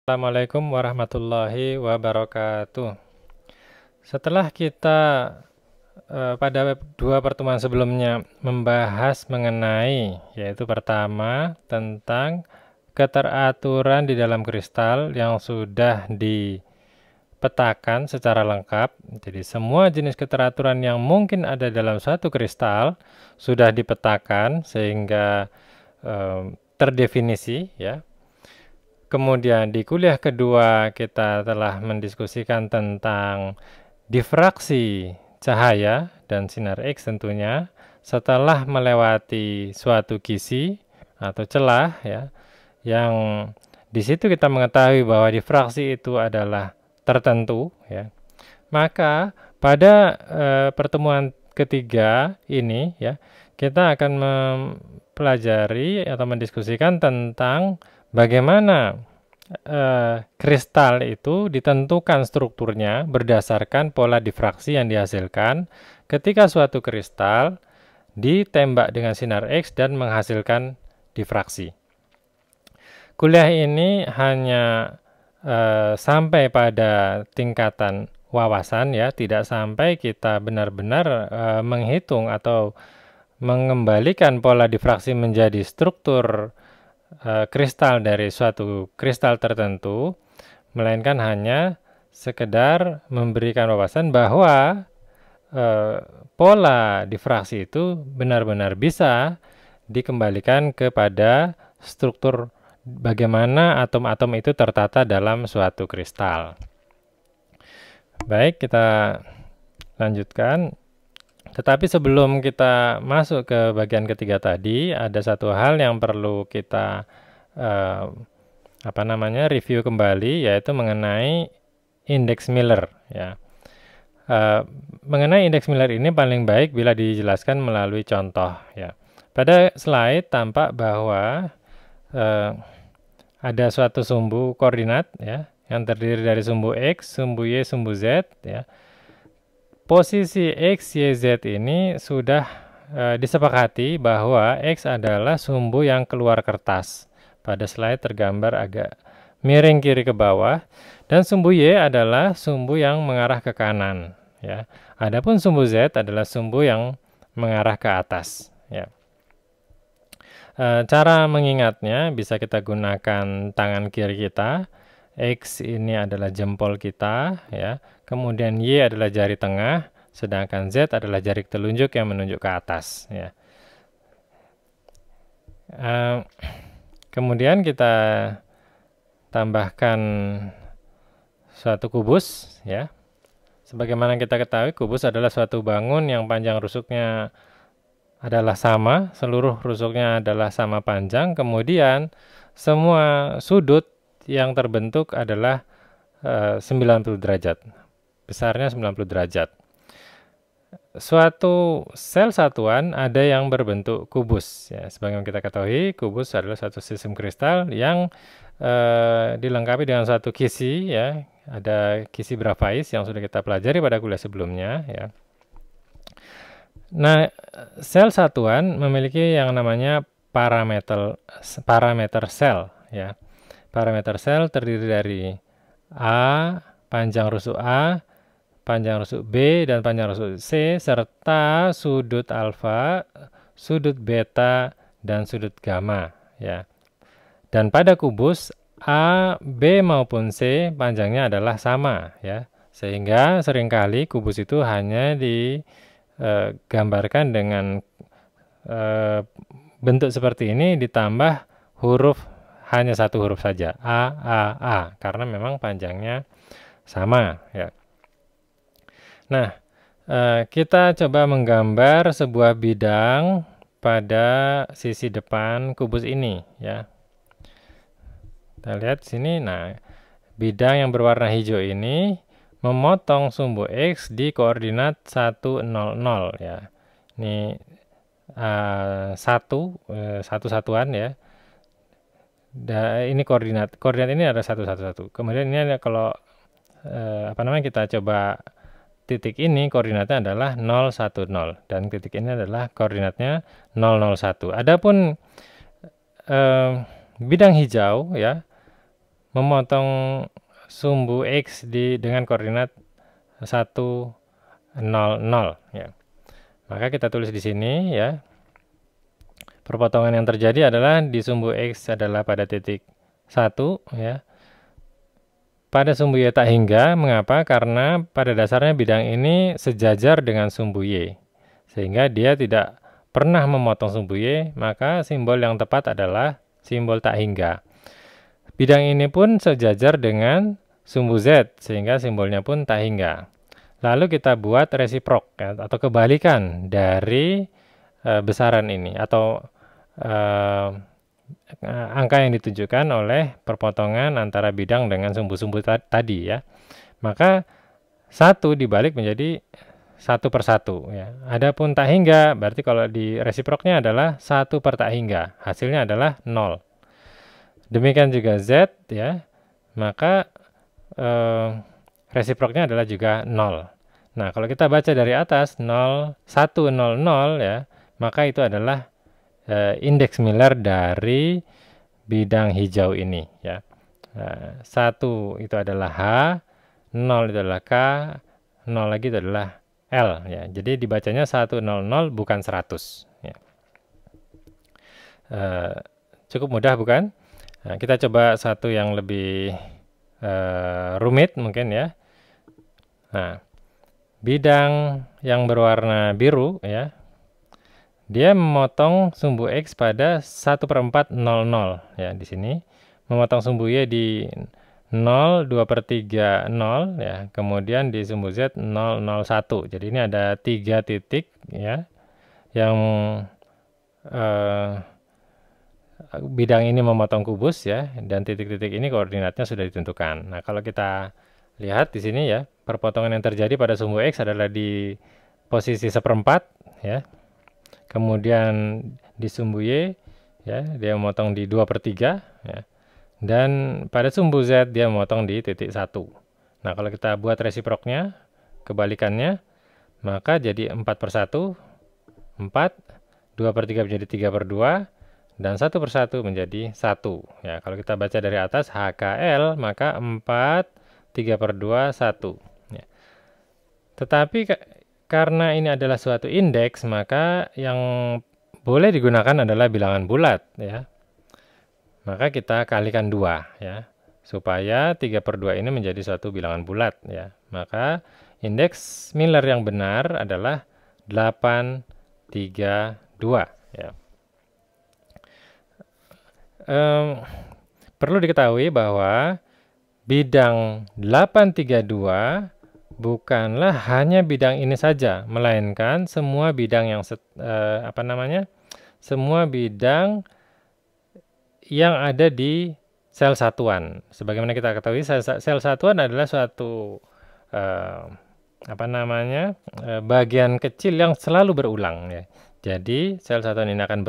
Assalamualaikum warahmatullahi wabarakatuh. Setelah kita pada dua pertemuan sebelumnya membahas mengenai, yaitu pertama tentang keteraturan di dalam kristal yang sudah dipetakan secara lengkap. Jadi semua jenis keteraturan yang mungkin ada dalam suatu kristal sudah dipetakan sehingga terdefinisi, ya. Kemudian di kuliah kedua kita telah mendiskusikan tentang difraksi cahaya dan sinar X tentunya setelah melewati suatu kisi atau celah, ya, yang di situ kita mengetahui bahwa difraksi itu adalah tertentu, ya. Maka pada pertemuan ketiga ini, ya, kita akan mempelajari atau mendiskusikan tentang bagaimana kristal itu ditentukan strukturnya berdasarkan pola difraksi yang dihasilkan ketika suatu kristal ditembak dengan sinar X dan menghasilkan difraksi. Kuliah ini hanya sampai pada tingkatan wawasan, ya, tidak sampai kita benar-benar menghitung atau mengembalikan pola difraksi menjadi struktur kristal dari suatu kristal tertentu, melainkan hanya sekedar memberikan wawasan bahwa pola difraksi itu benar-benar bisa dikembalikan kepada struktur bagaimana atom-atom itu tertata dalam suatu kristal. Baik, kita lanjutkan. Tetapi sebelum kita masuk ke bagian ketiga tadi, ada satu hal yang perlu kita review kembali, yaitu mengenai indeks Miller, ya. Mengenai indeks Miller ini paling baik bila dijelaskan melalui contoh, ya. Pada slide tampak bahwa ada suatu sumbu koordinat, ya, yang terdiri dari sumbu X, sumbu Y, sumbu Z, ya. Posisi X, Y, Z ini sudah disepakati bahwa X adalah sumbu yang keluar kertas. Pada slide tergambar agak miring kiri ke bawah. Dan sumbu Y adalah sumbu yang mengarah ke kanan, ya. Adapun sumbu Z adalah sumbu yang mengarah ke atas, ya. Cara mengingatnya bisa kita gunakan tangan kiri kita. X ini adalah jempol kita, ya. Kemudian Y adalah jari tengah, sedangkan Z adalah jari telunjuk yang menunjuk ke atas, ya. Kemudian kita tambahkan suatu kubus, ya. Sebagaimana kita ketahui, kubus adalah suatu bangun yang panjang rusuknya adalah sama, seluruh rusuknya adalah sama panjang, kemudian semua sudut yang terbentuk adalah 90 derajat. Besarnya 90 derajat. Suatu sel satuan ada yang berbentuk kubus, ya. Sebagaimana kita ketahui, kubus adalah suatu sistem kristal yang dilengkapi dengan suatu kisi, ya. Ada kisi Bravais yang sudah kita pelajari pada kuliah sebelumnya, ya. Nah, sel satuan memiliki yang namanya parameter sel, ya. Parameter sel terdiri dari A, panjang rusuk A, panjang rusuk B, dan panjang rusuk C, serta sudut alfa, sudut beta, dan sudut gamma, ya. Dan pada kubus A, B maupun C panjangnya adalah sama, ya. Sehingga seringkali kubus itu hanya digambarkan dengan bentuk seperti ini ditambah huruf, hanya satu huruf saja, A, karena memang panjangnya sama, ya. Nah, kita coba menggambar sebuah bidang pada sisi depan kubus ini, ya. Kita lihat sini. Nah, bidang yang berwarna hijau ini memotong sumbu X di koordinat 1, 0, 0, ya. Ini satu satuan, ya. Ini koordinat ini ada 1, 1, 1. Kemudian ini ada, kalau kita coba titik ini koordinatnya adalah 0, 1, 0, dan titik ini adalah koordinatnya 0, 0, 1. Adapun bidang hijau, ya, memotong sumbu X dengan koordinat 1, 0, 0 ya. Maka kita tulis di sini ya. Perpotongan yang terjadi adalah di sumbu X adalah pada titik 1 ya. Pada sumbu Y tak hingga, mengapa? Karena pada dasarnya bidang ini sejajar dengan sumbu Y. Sehingga dia tidak pernah memotong sumbu Y, maka simbol yang tepat adalah simbol tak hingga. Bidang ini pun sejajar dengan sumbu Z, sehingga simbolnya pun tak hingga. Lalu kita buat resiprok ya, atau kebalikan dari besaran ini, atau angka yang ditunjukkan oleh perpotongan antara bidang dengan sumbu-sumbu tadi ya. Maka 1 dibalik menjadi 1/1 ya. Adapun tak hingga berarti kalau di resiproknya adalah 1 per tak hingga. Hasilnya adalah 0. Demikian juga Z ya. Maka resiproknya adalah juga 0. Nah, kalau kita baca dari atas 0, 1, 0, 0 ya, maka itu adalah indeks Miller dari bidang hijau ini ya. 1 itu adalah H, 0 itu adalah K, 0 lagi itu adalah L ya. Jadi dibacanya 100 bukan 100 ya. Cukup mudah bukan? Nah, kita coba satu yang lebih rumit mungkin ya. Nah, bidang yang berwarna biru ya, dia memotong sumbu X pada 1/4 00 ya di sini. Memotong sumbu Y di 0, 2/3 0 ya. Kemudian di sumbu Z 0, 0, 1. Jadi ini ada 3 titik ya. Yang bidang ini memotong kubus ya, dan titik-titik ini koordinatnya sudah ditentukan. Nah, kalau kita lihat di sini ya, perpotongan yang terjadi pada sumbu X adalah di posisi 1/4 ya. Kemudian di sumbu Y ya, dia memotong di 2/3 ya. Dan pada sumbu Z dia memotong di titik 1. Nah, kalau kita buat resiproknya, kebalikannya, maka jadi 4/1, 4, 2/3 menjadi 3/2, dan 1/1 menjadi 1. Ya, kalau kita baca dari atas HKL, maka 4, 3/2, 1. Ya. Tetapi karena ini adalah suatu indeks, maka yang boleh digunakan adalah bilangan bulat ya. Maka kita kalikan 2 ya, supaya 3/2 ini menjadi suatu bilangan bulat ya. Maka indeks Miller yang benar adalah 832 ya. Perlu diketahui bahwa bidang 832 bukanlah hanya bidang ini saja, melainkan semua bidang yang semua bidang yang ada di sel satuan. Sebagaimana kita ketahui, sel satuan adalah suatu bagian kecil yang selalu berulang ya. Jadi sel satuan ini akan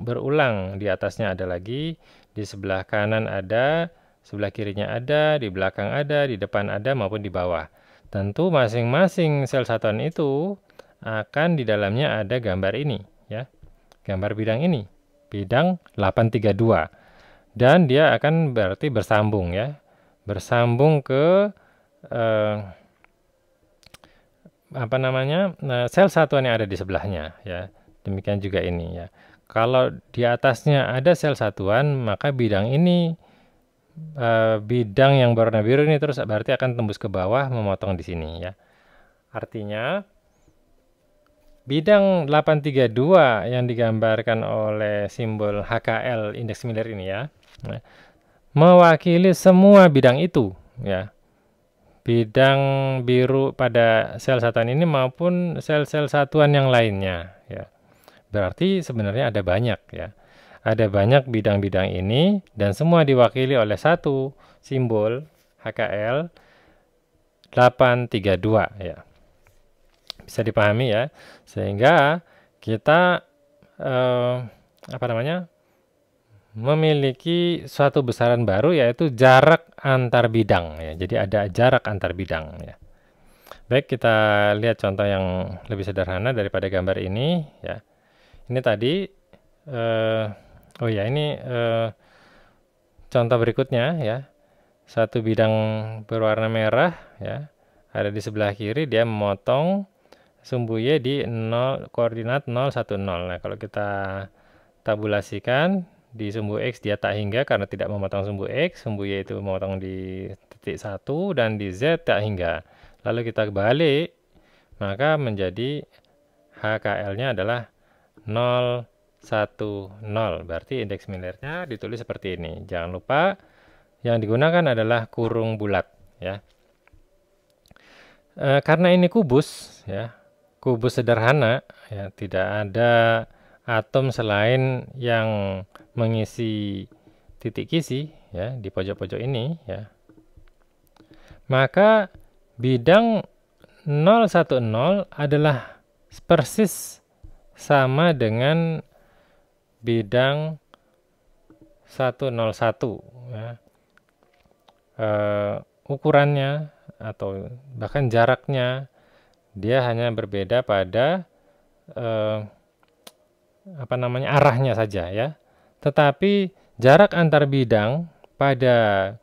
berulang. Di atasnya ada lagi, di sebelah kanan ada, sebelah kirinya ada, di belakang ada, di depan ada, maupun di bawah. Tentu masing-masing sel satuan itu akan di dalamnya ada gambar ini ya. Gambar bidang ini, bidang 832. Dan dia akan berarti bersambung ya. Bersambung ke sel satuan yang ada di sebelahnya ya. Demikian juga ini ya. Kalau di atasnya ada sel satuan, maka bidang ini bidang yang berwarna biru ini terus berarti akan tembus ke bawah memotong di sini ya. Artinya bidang 832 yang digambarkan oleh simbol HKL indeks Miller ini ya, mewakili semua bidang itu ya. Bidang biru pada sel satuan ini maupun sel-sel satuan yang lainnya ya. Berarti sebenarnya ada banyak ya. Ada banyak bidang-bidang ini dan semua diwakili oleh satu simbol HKL 832 ya. Bisa dipahami ya. Sehingga kita memiliki suatu besaran baru, yaitu jarak antar bidang ya. Jadi ada jarak antar bidang ya. Baik, kita lihat contoh yang lebih sederhana daripada gambar ini ya. Ini tadi ini contoh berikutnya ya. satu bidang berwarna merah ya, ada di sebelah kiri, dia memotong sumbu Y di 0, koordinat 0, 1, 0. Nah, kalau kita tabulasikan di sumbu X dia tak hingga karena tidak memotong sumbu X, sumbu Y itu memotong di titik 1, dan di Z tak hingga. Lalu kita balik, maka menjadi HKL-nya adalah 0, 1, 0. Berarti indeks Millernya ditulis seperti ini. Jangan lupa yang digunakan adalah kurung bulat ya. Karena ini kubus ya, kubus sederhana ya, tidak ada atom selain yang mengisi titik isi ya di pojok-pojok ini ya. Maka bidang 010 adalah persis sama dengan bidang 101 ya. Ukurannya atau bahkan jaraknya dia hanya berbeda pada arahnya saja ya. Tetapi jarak antar bidang pada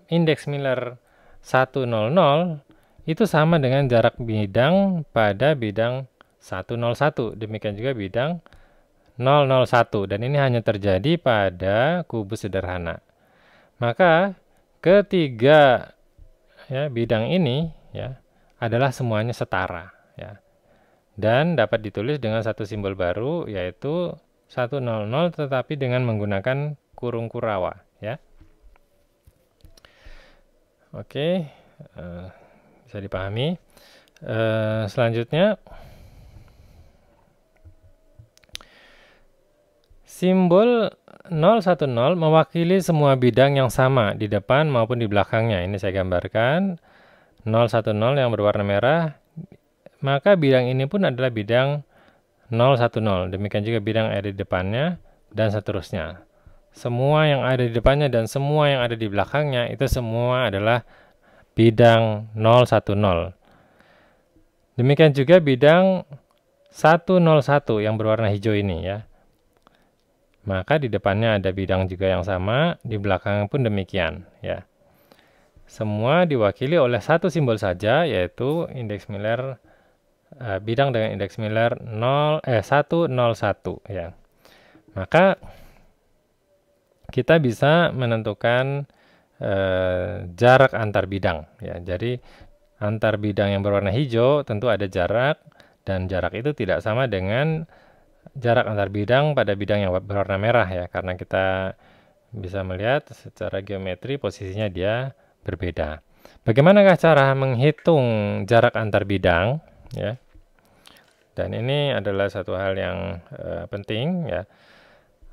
indeks Miller 100 itu sama dengan jarak bidang pada bidang 101. Demikian juga bidang 001, dan ini hanya terjadi pada kubus sederhana. Maka ketiga ya, bidang ini ya adalah semuanya setara ya. Dan dapat ditulis dengan satu simbol baru, yaitu 100, tetapi dengan menggunakan kurung Kurawa ya. Oke, bisa dipahami. Selanjutnya, simbol 010 mewakili semua bidang yang sama di depan maupun di belakangnya. Ini saya gambarkan 010 yang berwarna merah, maka bidang ini pun adalah bidang 010. Demikian juga bidang yang ada di depannya dan seterusnya. Semua yang ada di depannya dan semua yang ada di belakangnya itu semua adalah bidang 010. Demikian juga bidang 101 yang berwarna hijau ini ya. Maka di depannya ada bidang juga yang sama, di belakang pun demikian ya. Semua diwakili oleh satu simbol saja, yaitu indeks Miller, bidang dengan indeks Miller 101 ya. Maka kita bisa menentukan jarak antar bidang ya. Jadi antar bidang yang berwarna hijau tentu ada jarak, dan jarak itu tidak sama dengan jarak antar bidang pada bidang yang berwarna merah ya, karena kita bisa melihat secara geometri posisinya dia berbeda. Bagaimanakah cara menghitung jarak antar bidang ya? Dan ini adalah satu hal yang penting ya.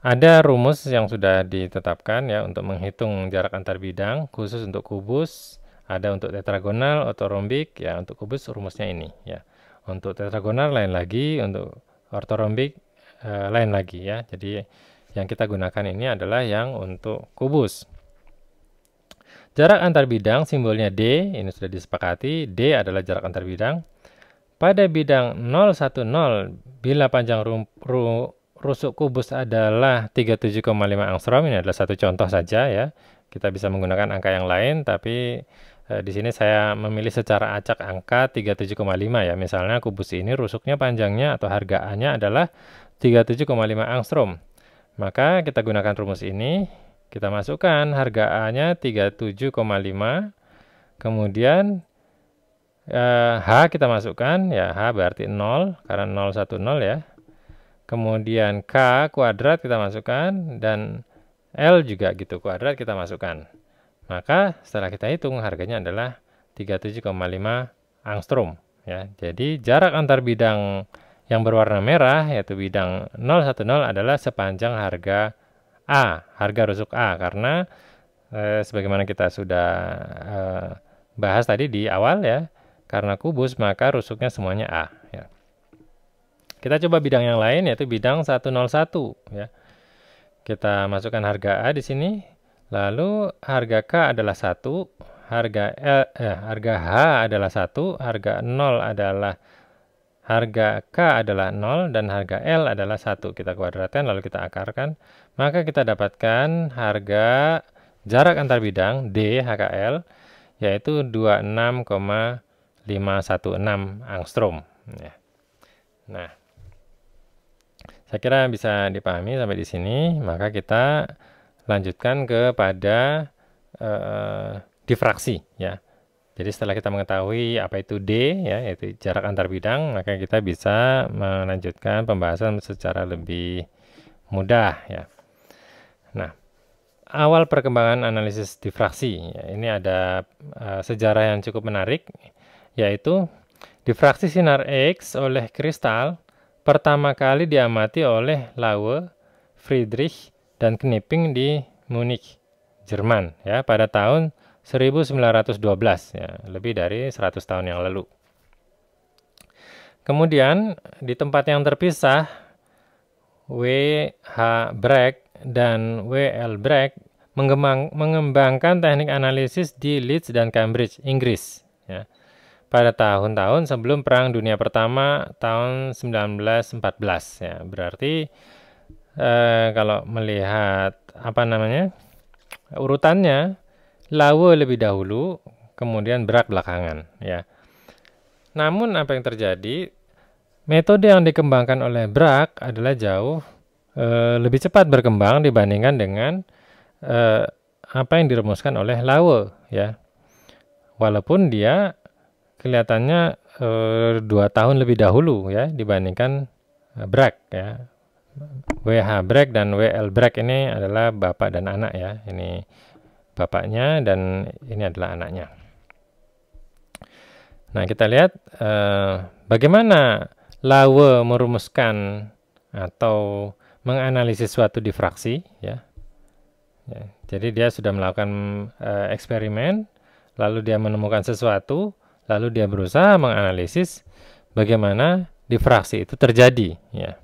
Ada rumus yang sudah ditetapkan ya untuk menghitung jarak antar bidang, khusus untuk kubus, ada untuk tetragonal, ortorombik ya. Untuk kubus rumusnya ini ya. Untuk tetragonal lain lagi, untuk ortorombik lain lagi ya. Jadi yang kita gunakan ini adalah yang untuk kubus. Jarak antar bidang simbolnya D, ini sudah disepakati. D adalah jarak antar bidang. Pada bidang 010, bila panjang rusuk kubus adalah 37,5 angstrom, ini adalah satu contoh saja ya. Kita bisa menggunakan angka yang lain, tapi di sini saya memilih secara acak angka 37,5 ya. Misalnya kubus ini rusuknya panjangnya atau harga A-nya adalah 37,5 angstrom. Maka kita gunakan rumus ini, kita masukkan harga A-nya 37,5, kemudian H kita masukkan ya, H berarti 0 karena 010 ya. Kemudian K kuadrat kita masukkan, dan L juga gitu, kuadrat kita masukkan. Maka setelah kita hitung harganya adalah 37,5 angstrom ya. Jadi jarak antar bidang yang berwarna merah yaitu bidang 010 adalah sepanjang harga A, harga rusuk A, karena sebagaimana kita sudah bahas tadi di awal ya, karena kubus maka rusuknya semuanya A ya. Kita coba bidang yang lain yaitu bidang 101 ya. Kita masukkan harga A di sini, lalu harga K adalah 1, harga H adalah 1, harga 0 adalah harga K adalah 0, dan harga L adalah 1. Kita kuadratkan lalu kita akarkan, maka kita dapatkan harga jarak antar bidang D HKL yaitu 26,516 angstrom. Ya. Nah, saya kira bisa dipahami sampai di sini. Maka kita lanjutkan kepada difraksi, ya. Jadi setelah kita mengetahui apa itu D, ya, yaitu jarak antar bidang, maka kita bisa melanjutkan pembahasan secara lebih mudah, ya. Nah, awal perkembangan analisis difraksi, ya, ini ada sejarah yang cukup menarik, yaitu difraksi sinar X oleh kristal pertama kali diamati oleh Laue, Friedrich, dan Knipping di Munich, Jerman, ya, pada tahun 1912, ya, lebih dari 100 tahun yang lalu. Kemudian di tempat yang terpisah, W.H. Bragg dan W.L. Bragg mengembangkan teknik analisis di Leeds dan Cambridge, Inggris, ya, pada tahun-tahun sebelum Perang Dunia Pertama tahun 1914, ya. Berarti kalau melihat urutannya, Laue lebih dahulu, kemudian Bragg belakangan, ya. Namun apa yang terjadi? Metode yang dikembangkan oleh Bragg adalah jauh lebih cepat berkembang dibandingkan dengan apa yang dirumuskan oleh Laue, ya. Walaupun dia kelihatannya 2 tahun lebih dahulu, ya, dibandingkan Bragg, ya. W.H. Bragg dan W.L. Bragg ini adalah bapak dan anak, ya. Ini bapaknya dan ini adalah anaknya. Nah, kita lihat bagaimana Laue merumuskan atau menganalisis suatu difraksi, ya. Ya, jadi dia sudah melakukan eksperimen, lalu dia menemukan sesuatu, lalu dia berusaha menganalisis bagaimana difraksi itu terjadi, ya.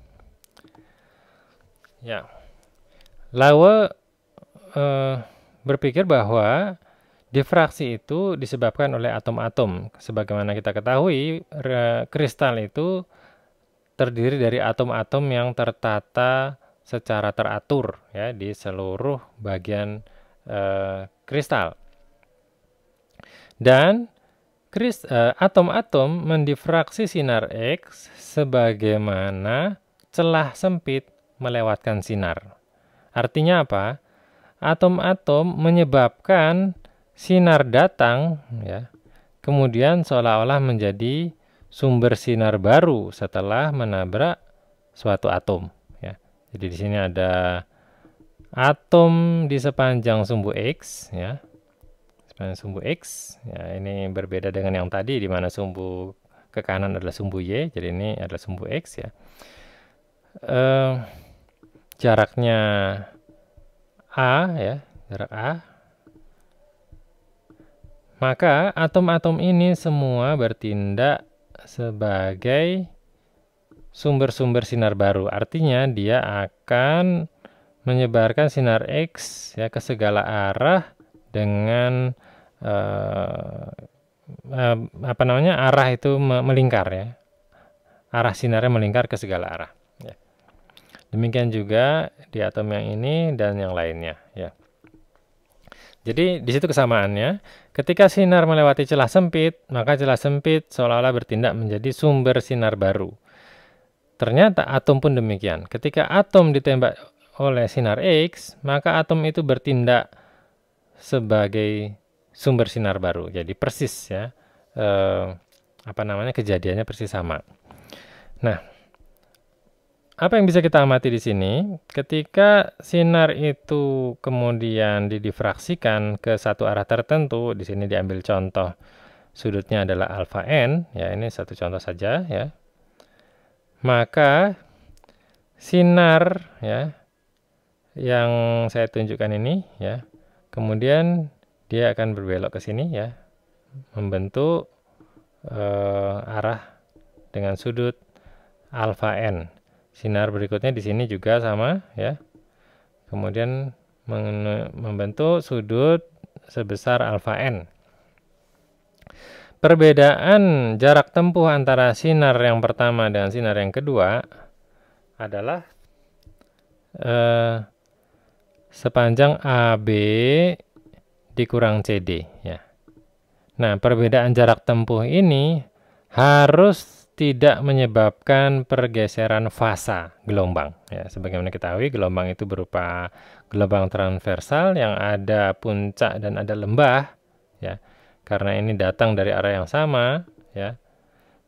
Ya. Laue berpikir bahwa difraksi itu disebabkan oleh atom-atom. Sebagaimana kita ketahui, kristal itu terdiri dari atom-atom yang tertata secara teratur, ya, di seluruh bagian kristal. Dan atom-atom mendifraksi sinar X sebagaimana celah sempit melewatkan sinar. Artinya apa? Atom-atom menyebabkan sinar datang, ya, kemudian seolah-olah menjadi sumber sinar baru setelah menabrak suatu atom, ya. Jadi di sini ada atom di sepanjang sumbu X, ya. Sepanjang sumbu X, ya, ini berbeda dengan yang tadi di mana sumbu ke kanan adalah sumbu Y, jadi ini adalah sumbu X, ya. Jaraknya A, ya, jarak A. Maka atom-atom ini semua bertindak sebagai sumber-sumber sinar baru. Artinya dia akan menyebarkan sinar X, ya, ke segala arah dengan arah itu melingkar, ya. Arah sinarnya melingkar ke segala arah, ya. Demikian juga di atom yang ini dan yang lainnya, ya. Jadi di situ kesamaannya, ketika sinar melewati celah sempit, maka celah sempit seolah-olah bertindak menjadi sumber sinar baru. Ternyata atom pun demikian. Ketika atom ditembak oleh sinar X, maka atom itu bertindak sebagai sumber sinar baru. Jadi persis, ya, kejadiannya persis sama. Nah, apa yang bisa kita amati di sini? Ketika sinar itu kemudian didifraksikan ke satu arah tertentu, di sini diambil contoh sudutnya adalah alfa n, ya, ini satu contoh saja, ya. Maka sinar, ya, yang saya tunjukkan ini, ya, kemudian dia akan berbelok ke sini, ya, membentuk arah dengan sudut alfa n. Sinar berikutnya di sini juga sama, ya. Kemudian membentuk sudut sebesar alfa n. Perbedaan jarak tempuh antara sinar yang pertama dan sinar yang kedua adalah sepanjang AB dikurang CD ya. Nah, perbedaan jarak tempuh ini harus tidak menyebabkan pergeseran fasa gelombang ya. Sebagaimana kita ketahui, gelombang itu berupa gelombang transversal yang ada puncak dan ada lembah ya. Karena ini datang dari arah yang sama ya,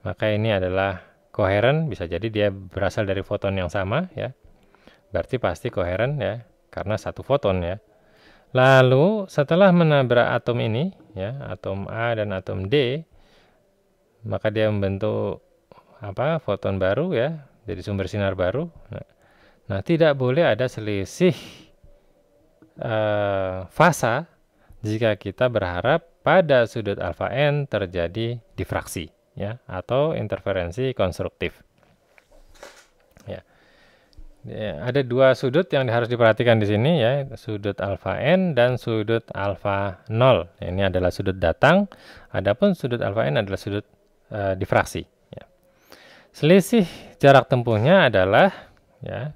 maka ini adalah koheren. Bisa jadi dia berasal dari foton yang sama ya, berarti pasti koheren ya, karena satu foton ya. Lalu setelah menabrak atom ini ya, atom A dan atom D, maka dia membentuk foton baru ya, jadi sumber sinar baru. Nah, tidak boleh ada selisih fasa jika kita berharap pada sudut alfa n terjadi difraksi ya, atau interferensi konstruktif. Ya. Ada dua sudut yang harus diperhatikan di sini ya, sudut alfa n dan sudut alfa 0. Ini adalah sudut datang, adapun sudut alfa n adalah sudut difraksi. Ya. Selisih jarak tempuhnya adalah ya,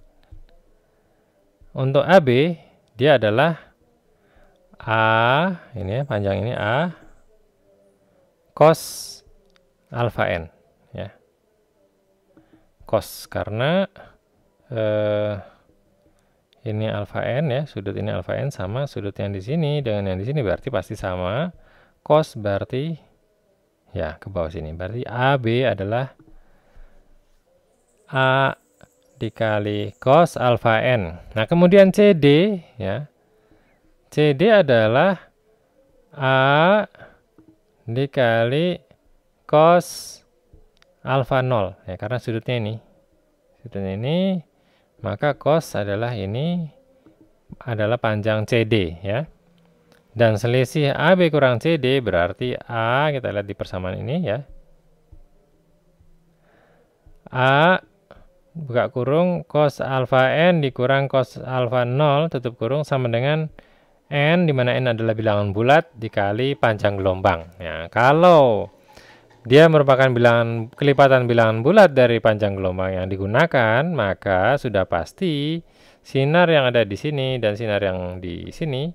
untuk AB dia adalah A, ini ya, panjang ini A cos alfa n ya. Cos karena ini alfa n ya, sudut ini alfa n sama sudut yang di sini dengan yang di sini berarti pasti sama. Cos berarti ya ke bawah sini, berarti AB adalah A dikali cos alfa n. Nah, kemudian CD ya. CD adalah A dikali cos alfa 0 ya, karena sudutnya ini. Sudutnya ini, maka cos adalah ini adalah panjang CD ya. Dan selisih AB kurang CD berarti A, kita lihat di persamaan ini ya. A buka kurung cos alfa n dikurang cos alfa 0 tutup kurung sama dengan n, di mana n adalah bilangan bulat dikali panjang gelombang. Ya, kalau dia merupakan kelipatan bilangan bulat dari panjang gelombang yang digunakan, maka sudah pasti sinar yang ada di sini dan sinar yang di sini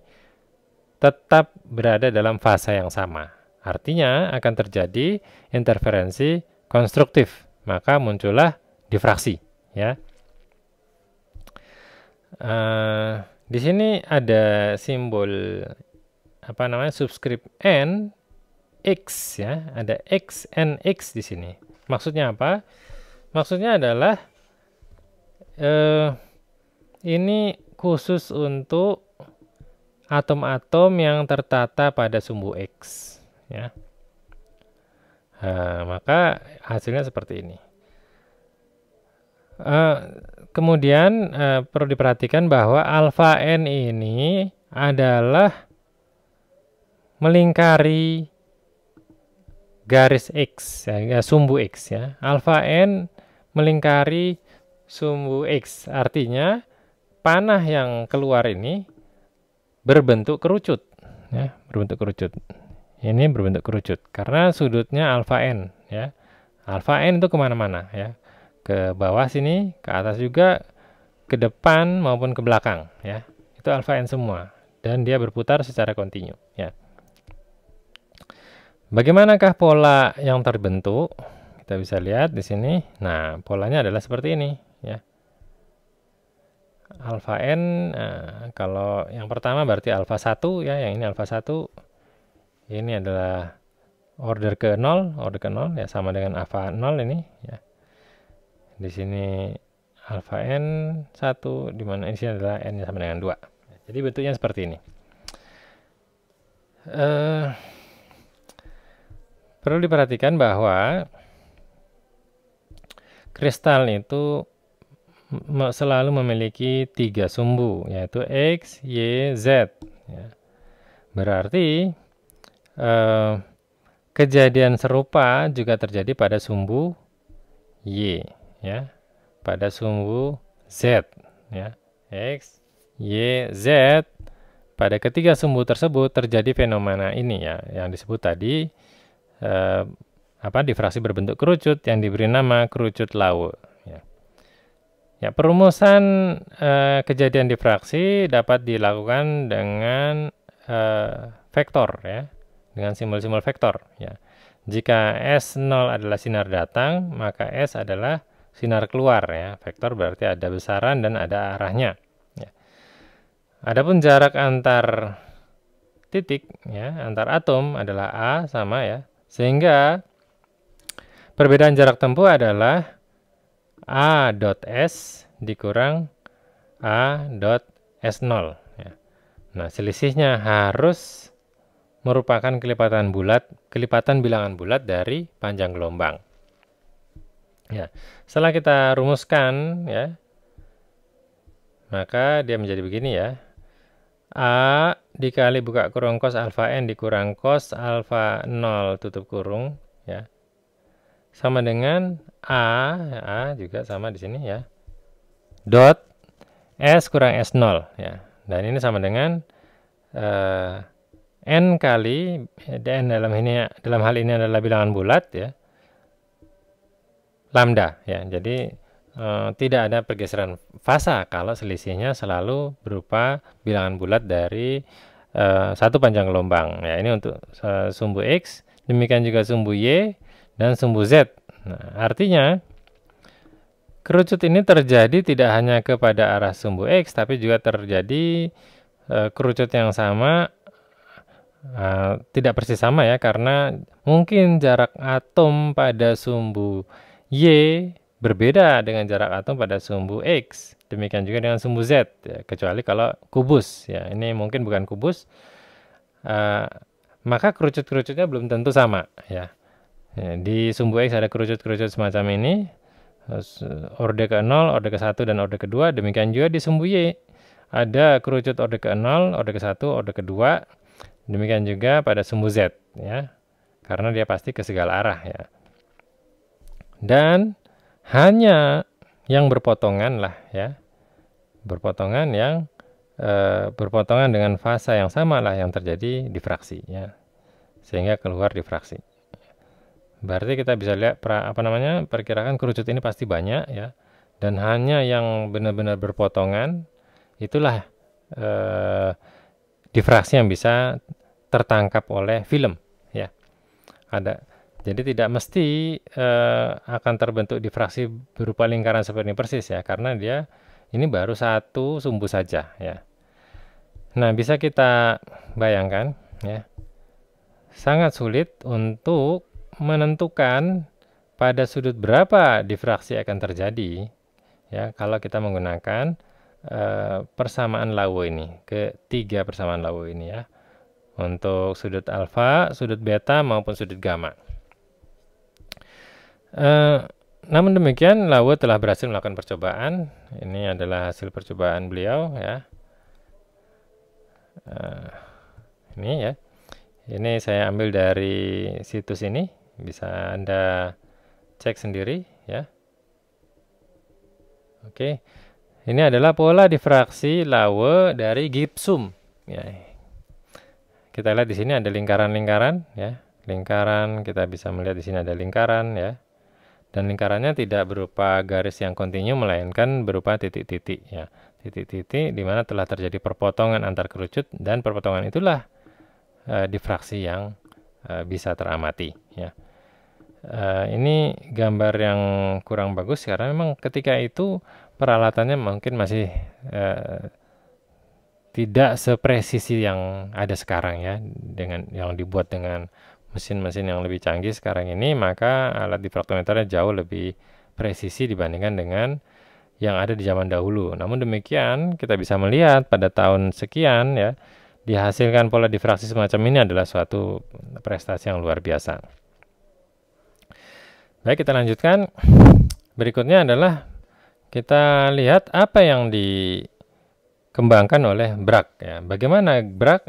tetap berada dalam fasa yang sama. Artinya akan terjadi interferensi konstruktif, maka muncullah difraksi ya. Di sini ada simbol subskrip n x ya, ada x n x di sini. Maksudnya apa? Maksudnya adalah ini khusus untuk atom-atom yang tertata pada sumbu X ya. Maka hasilnya seperti ini. Kemudian perlu diperhatikan bahwa alfa n ini adalah melingkari garis X ya, sumbu X ya. Alfa n melingkari sumbu X, artinya panah yang keluar ini berbentuk kerucut ya, berbentuk kerucut. Ini berbentuk kerucut karena sudutnya alfa n ya. Alfa n itu kemana-mana ya, ke bawah sini, ke atas juga, ke depan maupun ke belakang ya. Itu alfa n semua dan dia berputar secara kontinu ya. Bagaimanakah pola yang terbentuk? Kita bisa lihat di sini. Nah, polanya adalah seperti ini ya. Alfa n, kalau yang pertama berarti alfa 1 ya, yang ini alfa 1. Ini adalah order ke 0 ya, sama dengan alfa 0 ini ya. Di sini alfa n 1, di mana di sini adalah n sama dengan 2. Jadi bentuknya seperti ini. Perlu diperhatikan bahwa kristal itu selalu memiliki 3 sumbu, yaitu X, Y, Z ya. Berarti kejadian serupa juga terjadi pada sumbu Y ya, pada sumbu Z ya. X, Y, Z, pada ketiga sumbu tersebut terjadi fenomena ini ya, yang disebut tadi difraksi berbentuk kerucut yang diberi nama kerucut Laue ya. Ya, perumusan kejadian difraksi dapat dilakukan dengan vektor ya, dengan simbol-simbol vektor ya. Jika S0 adalah sinar datang, maka S adalah sinar keluar ya. Vektor berarti ada besaran dan ada arahnya ya. Adapun jarak antar titik ya, antar atom adalah A sama ya. Sehingga perbedaan jarak tempuh adalah A dot S dikurang A dot S0 ya. Nah, selisihnya harus merupakan kelipatan bilangan bulat dari panjang gelombang. Ya, setelah kita rumuskan ya, maka dia menjadi begini ya. A dikali buka kurung cos alfa n dikurang cos alfa 0 tutup kurung ya. Sama dengan A juga sama di sini ya. Dot S kurang S0 ya. Dan ini sama dengan N kali dan dalam hal ini adalah bilangan bulat ya, lambda ya. Jadi tidak ada pergeseran fasa kalau selisihnya selalu berupa bilangan bulat dari satu panjang gelombang ya. Ini untuk sumbu X, demikian juga sumbu Y dan sumbu Z. Nah, artinya kerucut ini terjadi tidak hanya kepada arah sumbu X, tapi juga terjadi kerucut yang sama, tidak persis sama ya, karena mungkin jarak atom pada sumbu Y berbeda dengan jarak atom pada sumbu X. Demikian juga dengan sumbu Z, ya, kecuali kalau kubus. Ya, ini mungkin bukan kubus, maka kerucut-kerucutnya belum tentu sama. Ya. Ya, di sumbu X ada kerucut-kerucut semacam ini, orde ke-0, orde ke-1, dan orde ke-2. Demikian juga di sumbu Y ada kerucut orde ke-0, orde ke-1, orde ke-2. Demikian juga pada sumbu Z ya, karena dia pasti ke segala arah ya. Dan hanya yang berpotongan lah ya, berpotongan yang berpotongan dengan fasa yang sama lah yang terjadi difraksi ya, sehingga keluar difraksi. Berarti kita bisa lihat perkirakan kerucut ini pasti banyak ya, dan hanya yang benar-benar berpotongan itulah difraksi yang bisa tertangkap oleh film ya. Jadi tidak mesti akan terbentuk difraksi berupa lingkaran seperti ini persis ya, karena dia ini baru satu sumbu saja ya. Nah, bisa kita bayangkan ya, sangat sulit untuk menentukan pada sudut berapa difraksi akan terjadi ya, kalau kita menggunakan persamaan Laue ini, ketiga persamaan Laue ini ya, untuk sudut alfa, sudut beta maupun sudut gamma. Namun demikian, Laue telah berhasil melakukan percobaan. Ini adalah hasil percobaan beliau ya. Ini ya, ini saya ambil dari situs ini, bisa Anda cek sendiri ya. Oke, ini adalah pola difraksi Laue dari gipsum ya. Kita lihat di sini ada lingkaran-lingkaran ya, lingkaran, kita bisa melihat di sini ada lingkaran ya, dan lingkarannya tidak berupa garis yang kontinu, melainkan berupa titik-titik ya, titik-titik di mana telah terjadi perpotongan antar kerucut, dan perpotongan itulah difraksi yang bisa teramati ya. Ini gambar yang kurang bagus karena memang ketika itu peralatannya mungkin masih tidak sepresisi yang ada sekarang ya, dengan yang dibuat dengan mesin-mesin yang lebih canggih sekarang ini, maka alat difraktometernya jauh lebih presisi dibandingkan dengan yang ada di zaman dahulu. Namun demikian, kita bisa melihat pada tahun sekian ya, dihasilkan pola difraksi semacam ini adalah suatu prestasi yang luar biasa. Baik, kita lanjutkan. Berikutnya adalah kita lihat apa yang dikembangkan oleh Bragg ya. Bagaimana Bragg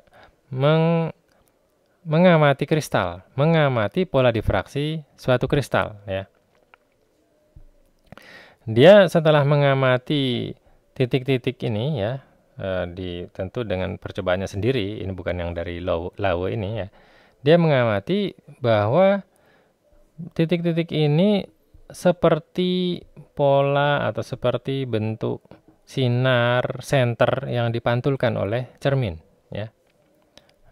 mengamati kristal, mengamati pola difraksi suatu kristal ya. Dia setelah mengamati titik-titik ini ya, tentu dengan percobaannya sendiri, ini bukan yang dari Laue ini ya. Dia mengamati bahwa titik-titik ini seperti pola atau seperti bentuk sinar senter yang dipantulkan oleh cermin ya.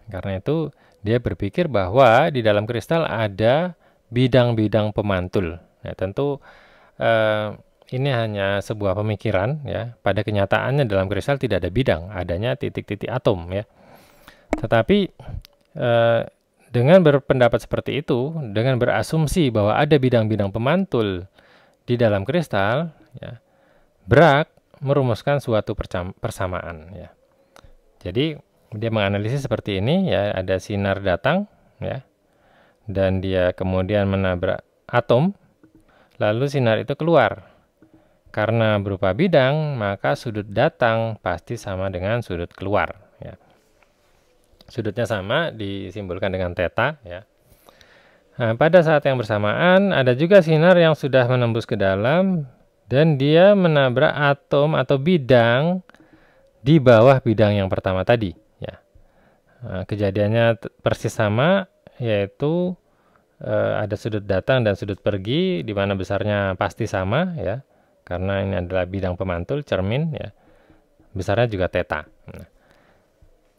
Karena itu dia berpikir bahwa di dalam kristal ada bidang-bidang pemantul. Nah, tentu ini hanya sebuah pemikiran ya. Pada kenyataannya dalam kristal tidak ada bidang, adanya titik-titik atom ya. Tetapi dengan berpendapat seperti itu, dengan berasumsi bahwa ada bidang-bidang pemantul di dalam kristal, ya, Bragg merumuskan suatu persamaan. Ya. Jadi dia menganalisis seperti ini, ya, ada sinar datang, ya, dan dia kemudian menabrak atom, lalu sinar itu keluar. Karena berupa bidang, maka sudut datang pasti sama dengan sudut keluar. Ya. Sudutnya sama, disimbolkan dengan theta. Ya. Nah, pada saat yang bersamaan, ada juga sinar yang sudah menembus ke dalam, dan dia menabrak atom atau bidang di bawah bidang yang pertama tadi. Ya. Nah, kejadiannya persis sama, yaitu ada sudut datang dan sudut pergi, di mana besarnya pasti sama, ya, karena ini adalah bidang pemantul, cermin, ya, besarnya juga theta. Nah,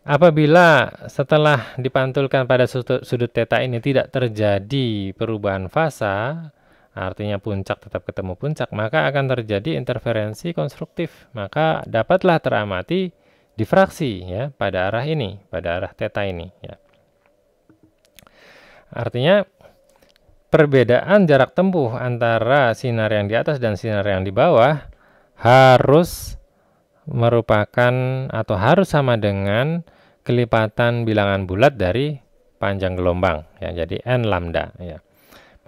apabila setelah dipantulkan pada sudut theta ini tidak terjadi perubahan fasa, artinya puncak tetap ketemu puncak, maka akan terjadi interferensi konstruktif. Maka dapatlah teramati difraksi, ya, pada arah ini, pada arah theta ini. Ya. Artinya perbedaan jarak tempuh antara sinar yang di atas dan sinar yang di bawah harus merupakan atau harus sama dengan kelipatan bilangan bulat dari panjang gelombang, ya, jadi n lambda. Ya.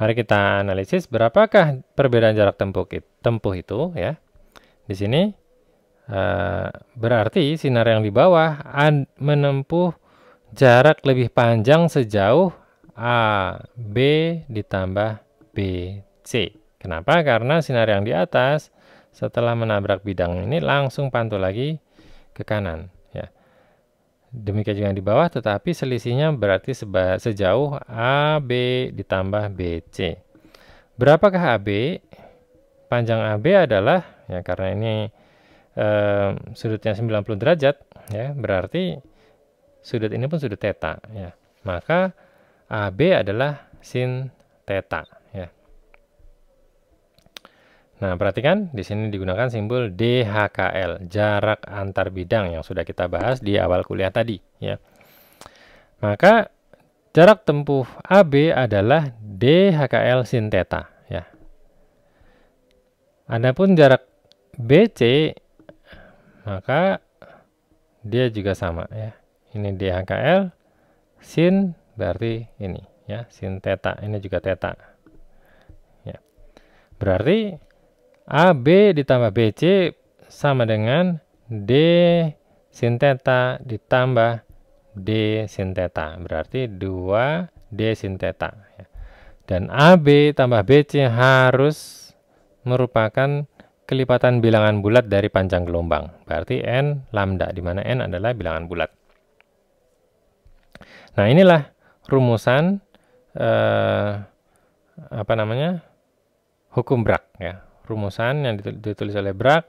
Mari kita analisis berapakah perbedaan jarak tempuh itu. Ya. Di sini berarti sinar yang di bawah menempuh jarak lebih panjang sejauh AB ditambah BC. Kenapa? Karena sinar yang di atas setelah menabrak bidang ini langsung pantul lagi ke kanan. Ya. Demikian juga yang di bawah, tetapi selisihnya berarti sejauh AB ditambah BC. Berapakah AB? Panjang AB adalah, ya, karena ini sudutnya 90 derajat, ya, berarti sudut ini pun sudut theta. Ya. Maka AB adalah sin theta. Ya. Nah, perhatikan di sini digunakan simbol DHKL, jarak antar bidang yang sudah kita bahas di awal kuliah tadi. Ya. Maka jarak tempuh AB adalah DHKL sin theta. Ya. Adapun jarak BC, maka dia juga sama. Ya. Ini DHKL sin berarti ini, ya, sin theta, ini juga theta. Ya. Berarti AB ditambah BC sama dengan D sin theta ditambah D sin theta. Berarti 2D sin theta. Ya. Dan AB tambah BC harus merupakan kelipatan bilangan bulat dari panjang gelombang. Berarti N lambda, di mana N adalah bilangan bulat. Nah, inilah rumusan hukum Bragg, ya. Rumusan yang ditulis oleh Bragg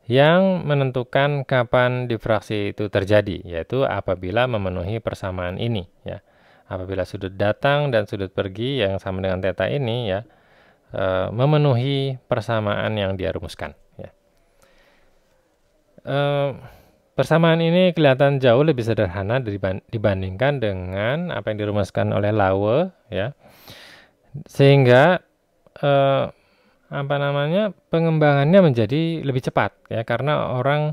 yang menentukan kapan difraksi itu terjadi, yaitu apabila memenuhi persamaan ini, ya. Apabila sudut datang dan sudut pergi yang sama dengan theta ini, ya, memenuhi persamaan yang dia rumuskan, ya. Persamaan ini kelihatan jauh lebih sederhana dibandingkan dengan apa yang dirumuskan oleh Laue, ya. Sehingga pengembangannya menjadi lebih cepat, ya, karena orang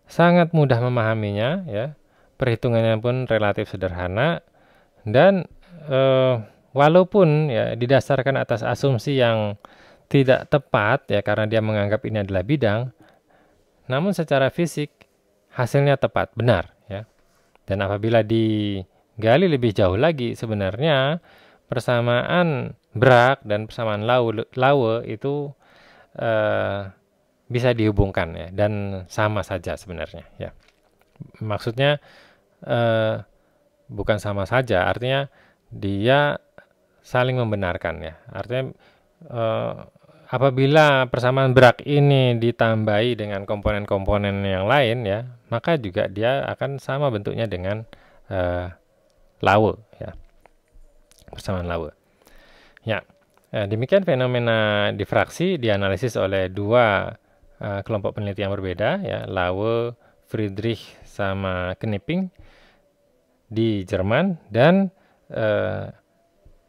sangat mudah memahaminya, ya. Perhitungannya pun relatif sederhana, dan walaupun, ya, didasarkan atas asumsi yang tidak tepat, ya, karena dia menganggap ini adalah bidang, namun secara fisik hasilnya tepat, benar, ya. Dan apabila digali lebih jauh lagi, sebenarnya persamaan Bragg dan persamaan Laue itu bisa dihubungkan, ya, dan sama saja sebenarnya, ya. Maksudnya bukan sama saja, artinya dia saling membenarkan, ya. Artinya apabila persamaan Bragg ini ditambahi dengan komponen-komponen yang lain, ya, maka juga dia akan sama bentuknya dengan Laue, ya, persamaan Laue. Ya, demikian fenomena difraksi dianalisis oleh dua kelompok peneliti yang berbeda, ya, Laue, Friedrich sama Knipping di Jerman, dan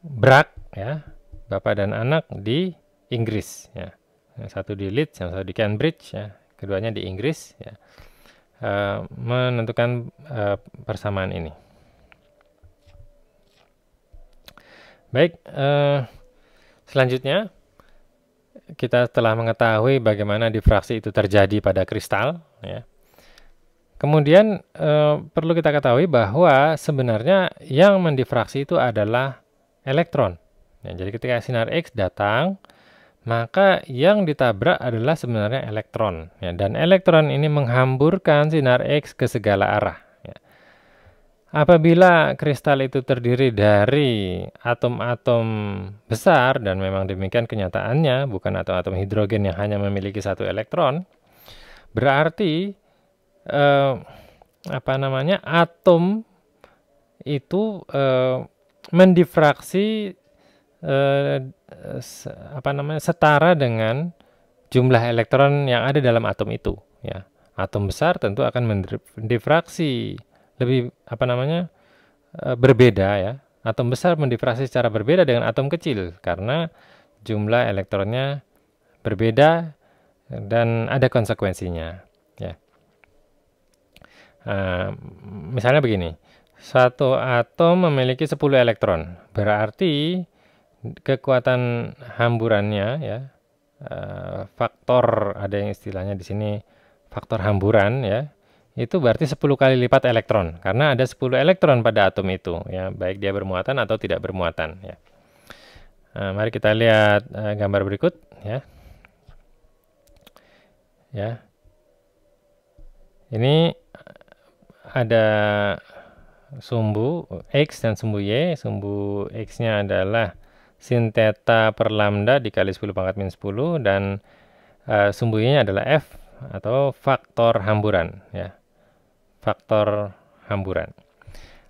Bragg, ya, bapak dan anak di Inggris, ya. Yang satu di Leeds, yang satu di Cambridge, ya. Keduanya di Inggris, ya. Menentukan persamaan ini. Baik, selanjutnya kita telah mengetahui bagaimana difraksi itu terjadi pada kristal, ya. Kemudian perlu kita ketahui bahwa sebenarnya yang mendifraksi itu adalah elektron. Ya, jadi ketika sinar X datang, maka yang ditabrak adalah sebenarnya elektron. Ya, dan elektron ini menghamburkan sinar X ke segala arah. Ya. Apabila kristal itu terdiri dari atom-atom besar, dan memang demikian kenyataannya, bukan atom-atom hidrogen yang hanya memiliki satu elektron, berarti atom itu mendifraksi setara dengan jumlah elektron yang ada dalam atom itu, ya. Atom besar tentu akan mendifraksi lebih berbeda, ya. Atom besar mendifraksi secara berbeda dengan atom kecil karena jumlah elektronnya berbeda dan ada konsekuensinya, ya. Misalnya begini, satu atom memiliki 10 elektron, berarti kekuatan hamburannya, ya, faktor, ada yang istilahnya di sini faktor hamburan, ya, itu berarti 10 kali lipat elektron, karena ada 10 elektron pada atom itu, ya, baik dia bermuatan atau tidak bermuatan, ya. Mari kita lihat gambar berikut, ya. Ya, ini ada sumbu X dan sumbu Y. Sumbu X-nya adalah sin theta per lambda dikali 10 pangkat min 10, dan sumbu Y-nya adalah F atau faktor hamburan, ya. Faktor hamburan.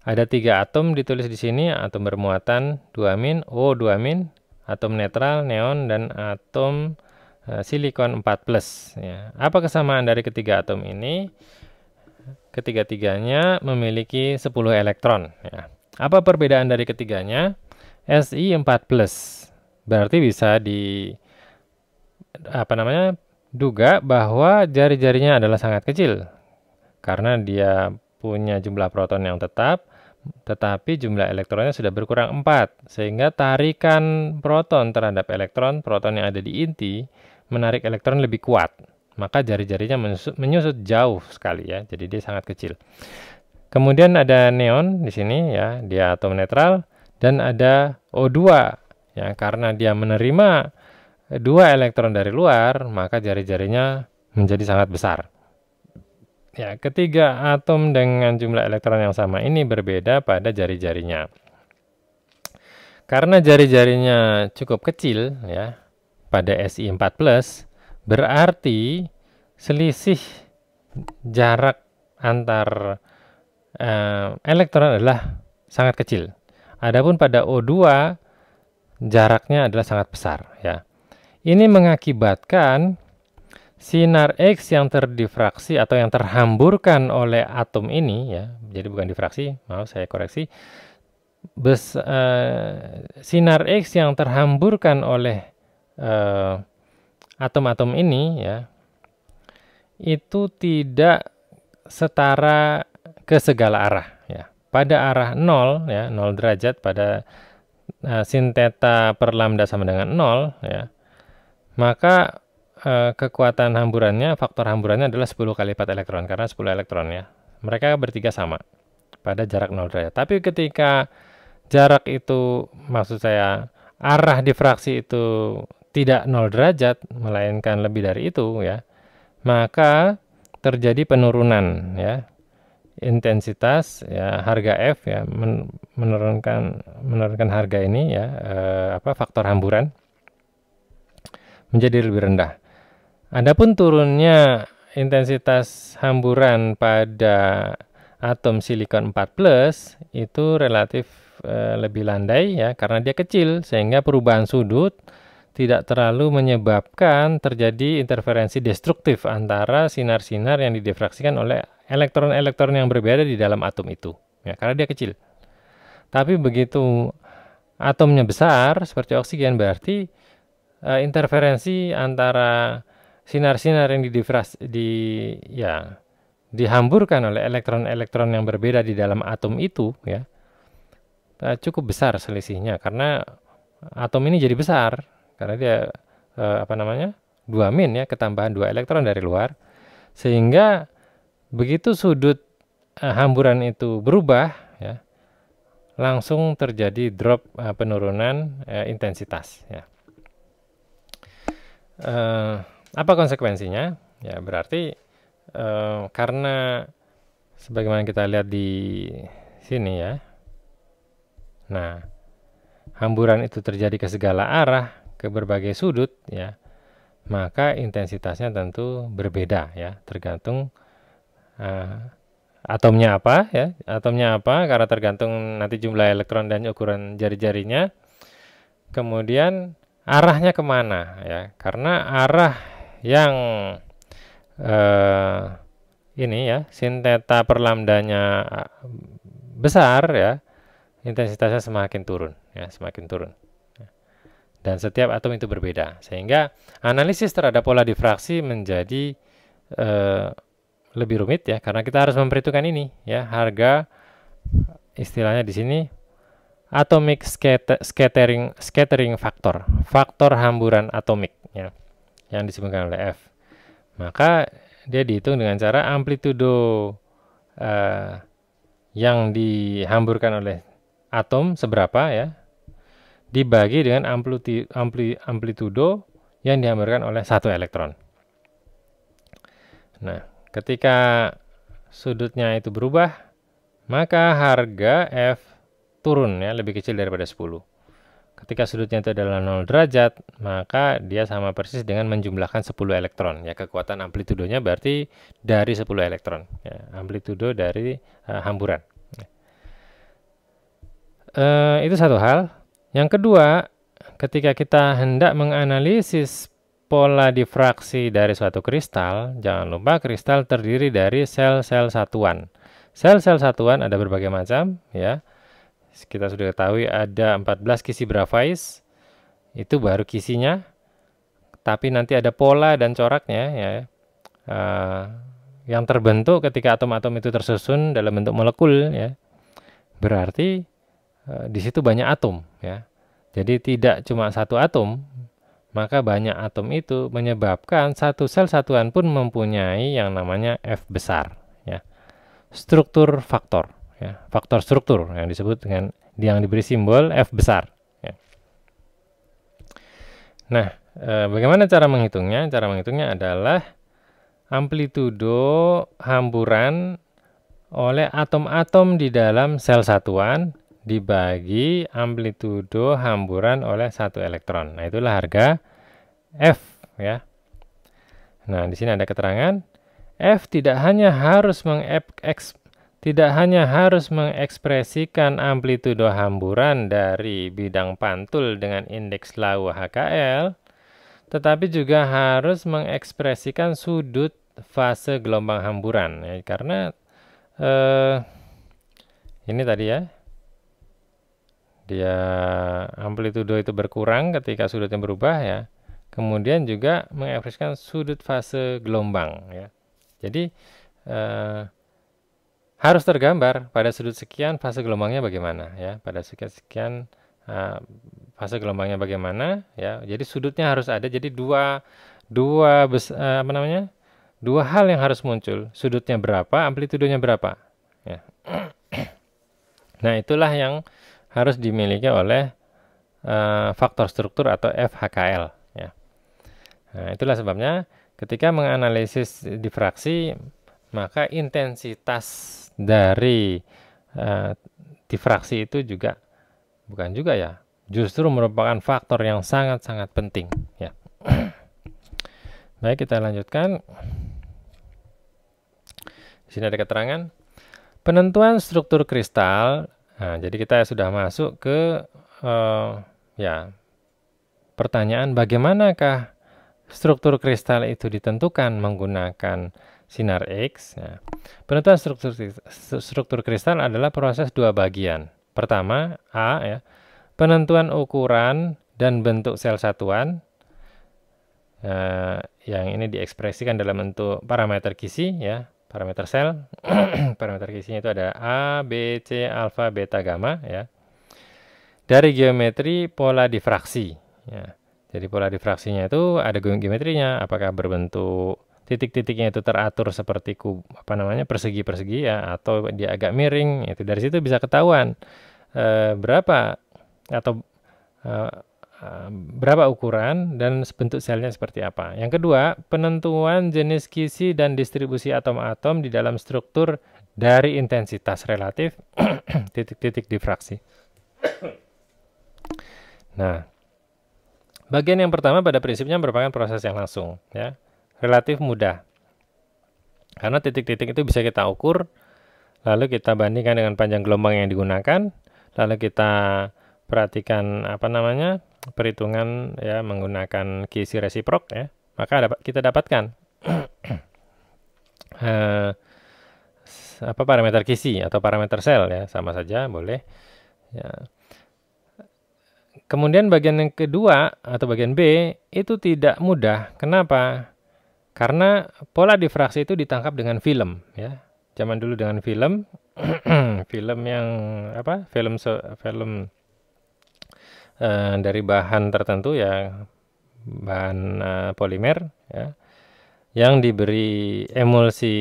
Ada 3 atom ditulis di sini, atom bermuatan 2-, O2-, atom netral, neon, dan atom silikon 4+, ya. Apa kesamaan dari ketiga atom ini? Ketiga-tiganya memiliki 10 elektron, ya. Apa perbedaan dari ketiganya? Si 4+. Berarti bisa duga bahwa jari-jarinya adalah sangat kecil karena dia punya jumlah proton yang tetap, tetapi jumlah elektronnya sudah berkurang 4, sehingga tarikan proton terhadap elektron yang ada di inti menarik elektron lebih kuat. Maka jari-jarinya menyusut jauh sekali, ya. Jadi dia sangat kecil. Kemudian ada neon di sini, ya, dia atom netral, dan ada O2, ya, karena dia menerima 2 elektron dari luar, maka jari-jarinya menjadi sangat besar. Ya, ketiga atom dengan jumlah elektron yang sama ini berbeda pada jari-jarinya. Karena jari-jarinya cukup kecil, ya, pada Si 4+, berarti selisih jarak antar elektron adalah sangat kecil. Adapun pada O2 jaraknya adalah sangat besar, ya. Ini mengakibatkan sinar X yang terdifraksi atau yang terhamburkan oleh atom ini, ya. Jadi bukan difraksi, maaf saya koreksi. Sinar X yang terhamburkan oleh atom-atom ini, ya, itu tidak setara ke segala arah, ya. Pada arah 0, ya, 0 derajat, pada sin theta per lambda sama dengan 0, ya, maka kekuatan hamburannya, faktor hamburannya adalah 10 kali lipat elektron, karena 10 elektron, ya. Mereka bertiga sama pada jarak 0 derajat. Tapi ketika jarak itu, maksud saya arah difraksi itu tidak 0 derajat, melainkan lebih dari itu, ya, maka terjadi penurunan, ya, intensitas, ya, harga F, ya, menurunkan harga ini, ya, faktor hamburan menjadi lebih rendah. Adapun turunnya intensitas hamburan pada atom silikon 4+ itu relatif lebih landai ya, karena dia kecil sehingga perubahan sudut tidak terlalu menyebabkan terjadi interferensi destruktif antara sinar-sinar yang didifraksikan oleh elektron-elektron yang berbeda di dalam atom itu ya, karena dia kecil. Tapi begitu atomnya besar seperti oksigen, berarti interferensi antara sinar-sinar yang dihamburkan oleh elektron-elektron yang berbeda di dalam atom itu ya, cukup besar selisihnya, karena atom ini jadi besar karena dia 2 min ya, ketambahan 2 elektron dari luar, sehingga begitu sudut hamburan itu berubah ya, langsung terjadi drop penurunan intensitas ya. Apa konsekuensinya? Ya berarti karena sebagaimana kita lihat di sini ya, nah hamburan itu terjadi ke segala arah, ke berbagai sudut ya, maka intensitasnya tentu berbeda ya, tergantung atomnya apa ya, karena tergantung nanti jumlah elektron dan ukuran jari-jarinya, kemudian arahnya kemana ya, karena arah yang ini ya, sin theta per lambdanya besar ya, intensitasnya semakin turun ya, semakin turun. Dan setiap atom itu berbeda, sehingga analisis terhadap pola difraksi menjadi lebih rumit ya, karena kita harus memperhitungkan ini ya, harga istilahnya di sini atomic scattering faktor hamburan atomik ya, yang disebutkan oleh F. Maka dia dihitung dengan cara amplitudo yang dihamburkan oleh atom seberapa ya, dibagi dengan amplitudo yang dihamburkan oleh 1 elektron. Nah, ketika sudutnya itu berubah, maka harga F turun ya, lebih kecil daripada 10. Ketika sudutnya itu adalah 0 derajat, maka dia sama persis dengan menjumlahkan 10 elektron. Ya, kekuatan amplitudonya berarti dari 10 elektron. Ya, amplitudo dari hamburan. Itu satu hal. Yang kedua, ketika kita hendak menganalisis pola difraksi dari suatu kristal, jangan lupa kristal terdiri dari sel-sel satuan. Sel-sel satuan ada berbagai macam ya. Kita sudah ketahui ada 14 kisi Bravais, itu baru kisinya, tapi nanti ada pola dan coraknya ya, yang terbentuk ketika atom-atom itu tersusun dalam bentuk molekul ya, berarti di situ banyak atom ya. Jadi tidak cuma satu atom, maka banyak atom itu menyebabkan satu sel satuan pun mempunyai yang namanya F besar ya. Struktur faktor ya, faktor struktur yang disebut dengan yang diberi simbol F besar ya. Nah, bagaimana cara menghitungnya? Cara menghitungnya adalah amplitudo hamburan oleh atom-atom di dalam sel satuan dibagi amplitudo hamburan oleh 1 elektron. Nah, itulah harga F ya. Nah, di sini ada keterangan F tidak hanya harus mengekspresikan amplitudo hamburan dari bidang pantul dengan indeks Laue HKL, tetapi juga harus mengekspresikan sudut fase gelombang hamburan ya, karena ini tadi ya, dia amplitudo itu berkurang ketika sudutnya berubah ya, kemudian juga mengekspresikan sudut fase gelombang ya. Jadi harus tergambar pada sudut sekian fase gelombangnya bagaimana ya, pada sekian fase gelombangnya bagaimana ya. Jadi sudutnya harus ada, jadi dua hal yang harus muncul, sudutnya berapa, amplitudonya berapa ya. Nah, itulah yang harus dimiliki oleh faktor struktur atau FHKL ya. Nah, itulah sebabnya ketika menganalisis difraksi, maka intensitas dari difraksi itu justru merupakan faktor yang sangat-sangat penting ya. Baik, kita lanjutkan. Di sini ada keterangan Penentuan struktur kristal. Nah, jadi kita sudah masuk ke ya pertanyaan bagaimanakah struktur kristal itu ditentukan menggunakan sinar X. Nah, penentuan struktur kristal adalah proses dua bagian. Pertama, A ya, penentuan ukuran dan bentuk sel satuan. Yang ini diekspresikan dalam bentuk parameter Kisi ya, parameter sel. Parameter Kisinya itu ada A, B, C, alfa, beta, gamma ya. Dari geometri pola difraksi ya. Jadi pola difraksinya itu ada geometrinya, apakah berbentuk titik-titiknya itu teratur seperti persegi-persegi ya, atau dia agak miring. Itu dari situ bisa ketahuan berapa atau berapa ukuran dan bentuk selnya seperti apa. Yang kedua, penentuan jenis Kisi dan distribusi atom-atom di dalam struktur dari intensitas relatif titik-titik difraksi. Nah, bagian yang pertama pada prinsipnya merupakan proses yang langsung, ya, relatif mudah. Karena titik-titik itu bisa kita ukur, lalu kita bandingkan dengan panjang gelombang yang digunakan, lalu kita perhatikan perhitungan ya menggunakan Kisi resiprok ya, maka kita dapatkan parameter Kisi atau parameter sel ya, sama saja boleh ya. Kemudian bagian yang kedua atau bagian B itu tidak mudah. Kenapa? Karena pola difraksi itu ditangkap dengan film ya. Zaman dulu dengan film film yang film dari bahan tertentu ya, bahan polimer ya, yang diberi emulsi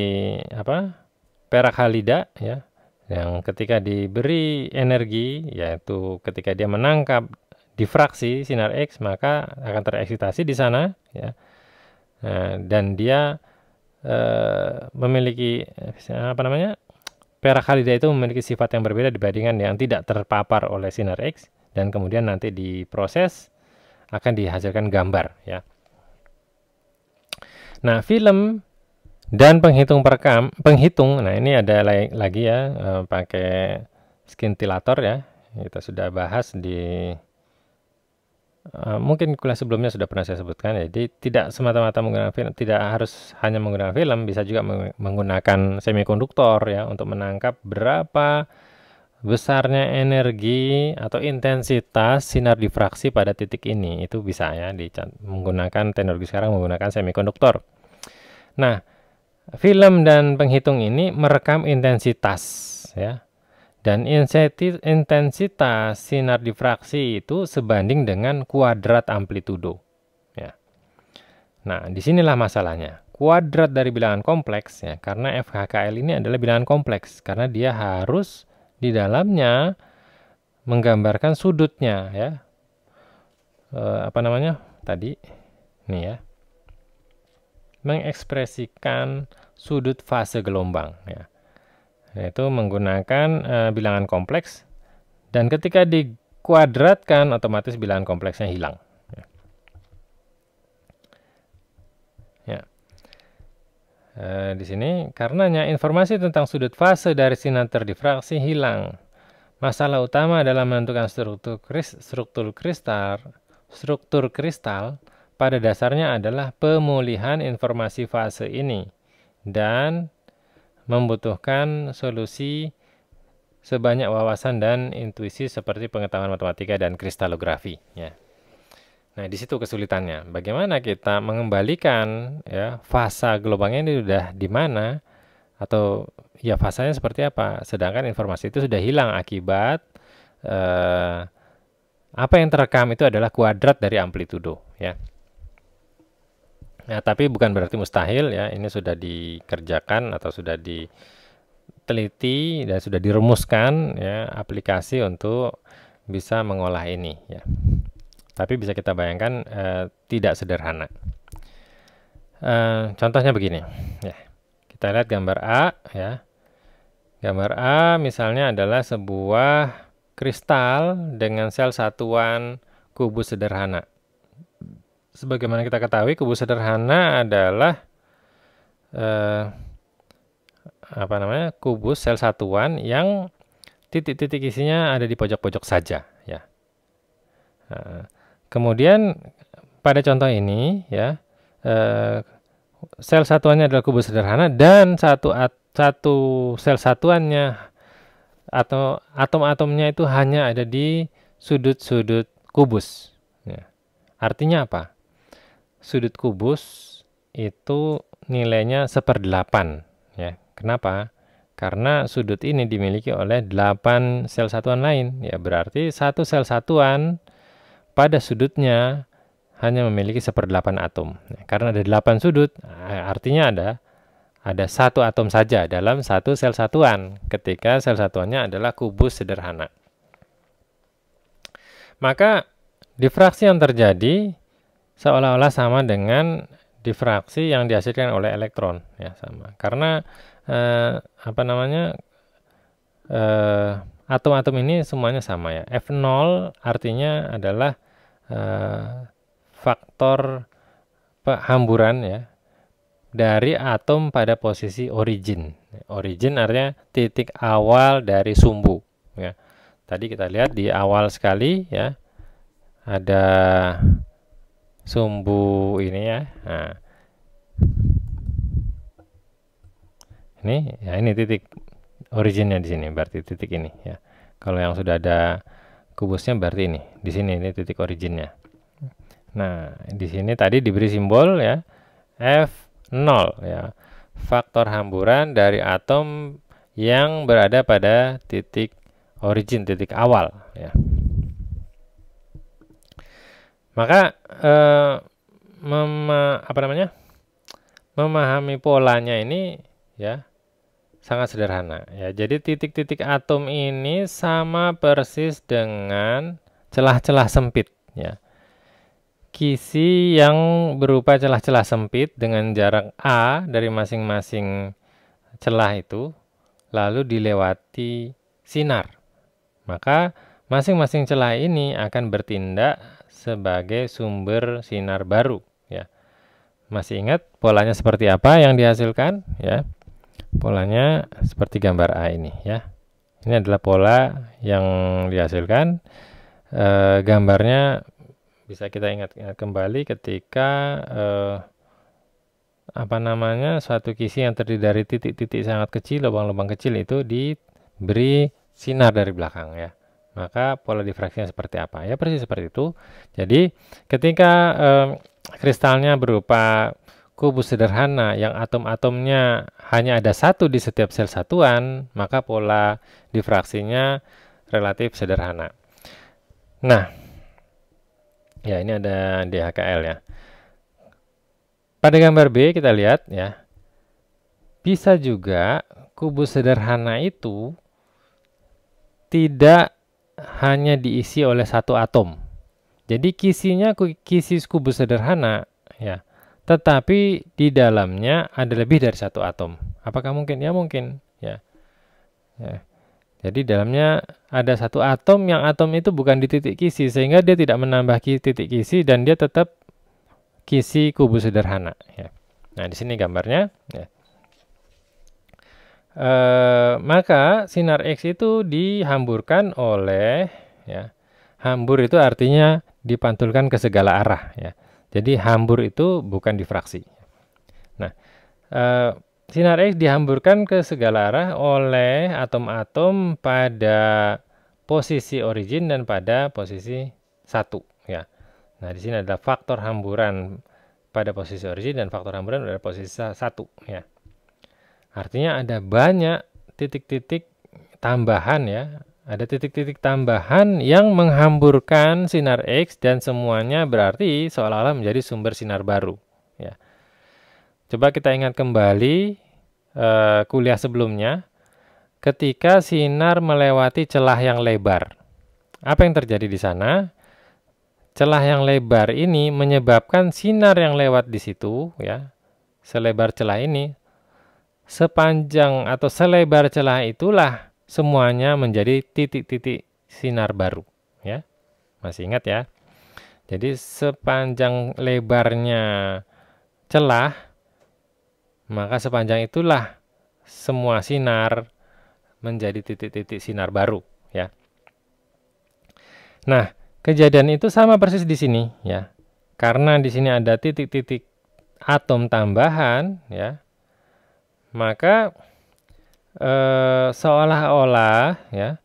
perak halida ya, yang ketika diberi energi, yaitu ketika dia menangkap difraksi sinar X, maka akan tereksitasi di sana ya. Dan dia memiliki perak halida itu memiliki sifat yang berbeda dibandingkan yang tidak terpapar oleh sinar X, dan kemudian nanti diproses akan dihasilkan gambar ya. Nah, film dan penghitung, nah ini ada lagi ya, pakai skintillator ya. Kita sudah bahas di mungkin kuliah sebelumnya sudah pernah saya sebutkan. Jadi tidak semata-mata menggunakan film, tidak harus hanya menggunakan film, bisa juga menggunakan semikonduktor ya untuk menangkap berapa besarnya energi atau intensitas sinar difraksi pada titik ini. Itu bisa ya menggunakan teknologi sekarang menggunakan semikonduktor. Nah, film dan penghitung ini merekam intensitas ya. Dan intensitas sinar difraksi itu sebanding dengan kuadrat amplitudo. Ya. Nah, disinilah masalahnya. Kuadrat dari bilangan kompleks, ya, karena FHKL ini adalah bilangan kompleks, karena dia harus di dalamnya menggambarkan sudutnya, ya. Tadi, nih ya, mengekspresikan sudut fase gelombang, ya. Yaitu menggunakan bilangan kompleks, dan ketika dikuadratkan otomatis bilangan kompleksnya hilang ya. Di sini karenanya informasi tentang sudut fase dari sinar terdifraksi hilang. Masalah utama adalah menentukan struktur kristal pada dasarnya adalah pemulihan informasi fase ini dan membutuhkan solusi sebanyak wawasan dan intuisi seperti pengetahuan matematika dan kristalografi ya. Nah, di situ kesulitannya. Bagaimana kita mengembalikan ya fasa gelombangnya ini sudah di mana, atau ya fasanya seperti apa, sedangkan informasi itu sudah hilang akibat apa yang terekam itu adalah kuadrat dari amplitudo ya. Nah, tapi bukan berarti mustahil ya, ini sudah dikerjakan atau sudah diteliti dan sudah dirumuskan ya aplikasi untuk bisa mengolah ini ya. Tapi bisa kita bayangkan tidak sederhana. Contohnya begini ya. Kita lihat gambar A ya. Gambar A misalnya adalah sebuah kristal dengan sel satuan kubus sederhana. Sebagaimana kita ketahui, kubus sederhana adalah kubus sel satuan yang titik-titik isinya ada di pojok-pojok saja ya. Kemudian pada contoh ini ya, sel satuannya adalah kubus sederhana dan satu sel satuannya atau atom-atomnya itu hanya ada di sudut-sudut kubus ya. Artinya apa? Sudut kubus itu nilainya 1/8 ya. Kenapa? Karena sudut ini dimiliki oleh 8 sel satuan lain ya, berarti satu sel satuan pada sudutnya hanya memiliki 1/8 atom ya, karena ada 8 sudut artinya ada satu atom saja dalam satu sel satuan ketika sel satuannya adalah kubus sederhana. Maka difraksi yang terjadi seolah-olah sama dengan difraksi yang dihasilkan oleh elektron ya, sama karena atom-atom ini semuanya sama ya. F0 artinya adalah faktor hamburan ya dari atom pada posisi origin. Origin artinya titik awal dari sumbu ya. Tadi kita lihat di awal sekali ya, ada sumbu ini ya. Nah, ini titik originnya di sini, berarti titik ini ya. Kalau yang sudah ada kubusnya berarti ini. Di sini ini titik originnya. Nah, di sini tadi diberi simbol ya F0 ya. Faktor hamburan dari atom yang berada pada titik origin, titik awal ya. Maka memahami polanya ini ya sangat sederhana ya. Jadi titik-titik atom ini sama persis dengan celah-celah sempit ya. Kisi yang berupa celah-celah sempit dengan jarak A dari masing-masing celah itu lalu dilewati sinar. Maka masing-masing celah ini akan bertindak sebagai sumber sinar baru ya. Masih ingat polanya seperti apa yang dihasilkan ya? Polanya seperti gambar A ini ya. Ini adalah pola yang dihasilkan. Gambarnya bisa kita ingat kembali ketika suatu kisi yang terdiri dari titik-titik sangat kecil, lubang-lubang kecil itu diberi sinar dari belakang ya. Maka pola difraksinya seperti apa? Ya persis seperti itu. Jadi ketika kristalnya berupa kubus sederhana yang atom-atomnya hanya ada satu di setiap sel satuan, maka pola difraksinya relatif sederhana. Nah, ya ini ada DHKL ya. Pada gambar B kita lihat ya, bisa juga kubus sederhana itu tidak hanya diisi oleh satu atom. Jadi kisi kubus sederhana ya, tetapi di dalamnya ada lebih dari satu atom. Apakah mungkin? Ya mungkin ya. Jadi dalamnya ada satu atom yang atom itu bukan di titik kisi sehingga dia tidak menambah titik kisi dan dia tetap kisi kubus sederhana ya. Nah, di sini gambarnya ya. Maka sinar X itu dihamburkan oleh ya. Hambur itu artinya dipantulkan ke segala arah ya. Jadi hambur itu bukan difraksi. Nah, sinar X dihamburkan ke segala arah oleh atom-atom pada posisi origin dan pada posisi 1 ya. Nah, di sini ada faktor hamburan pada posisi origin dan faktor hamburan pada posisi 1 ya. Artinya ada banyak titik-titik tambahan ya. Ada titik-titik tambahan yang menghamburkan sinar X dan semuanya berarti seolah-olah menjadi sumber sinar baru ya. Coba kita ingat kembali kuliah sebelumnya ketika sinar melewati celah yang lebar. Apa yang terjadi di sana? Celah yang lebar ini menyebabkan sinar yang lewat di situ ya, selebar celah ini, sepanjang atau selebar celah itulah semuanya menjadi titik-titik sinar baru ya. Masih ingat ya? Jadi sepanjang lebarnya celah, maka sepanjang itulah semua sinar menjadi titik-titik sinar baru, ya. Nah, kejadian itu sama persis di sini, ya. Karena di sini ada titik-titik atom tambahan, ya, maka seolah-olah, ya,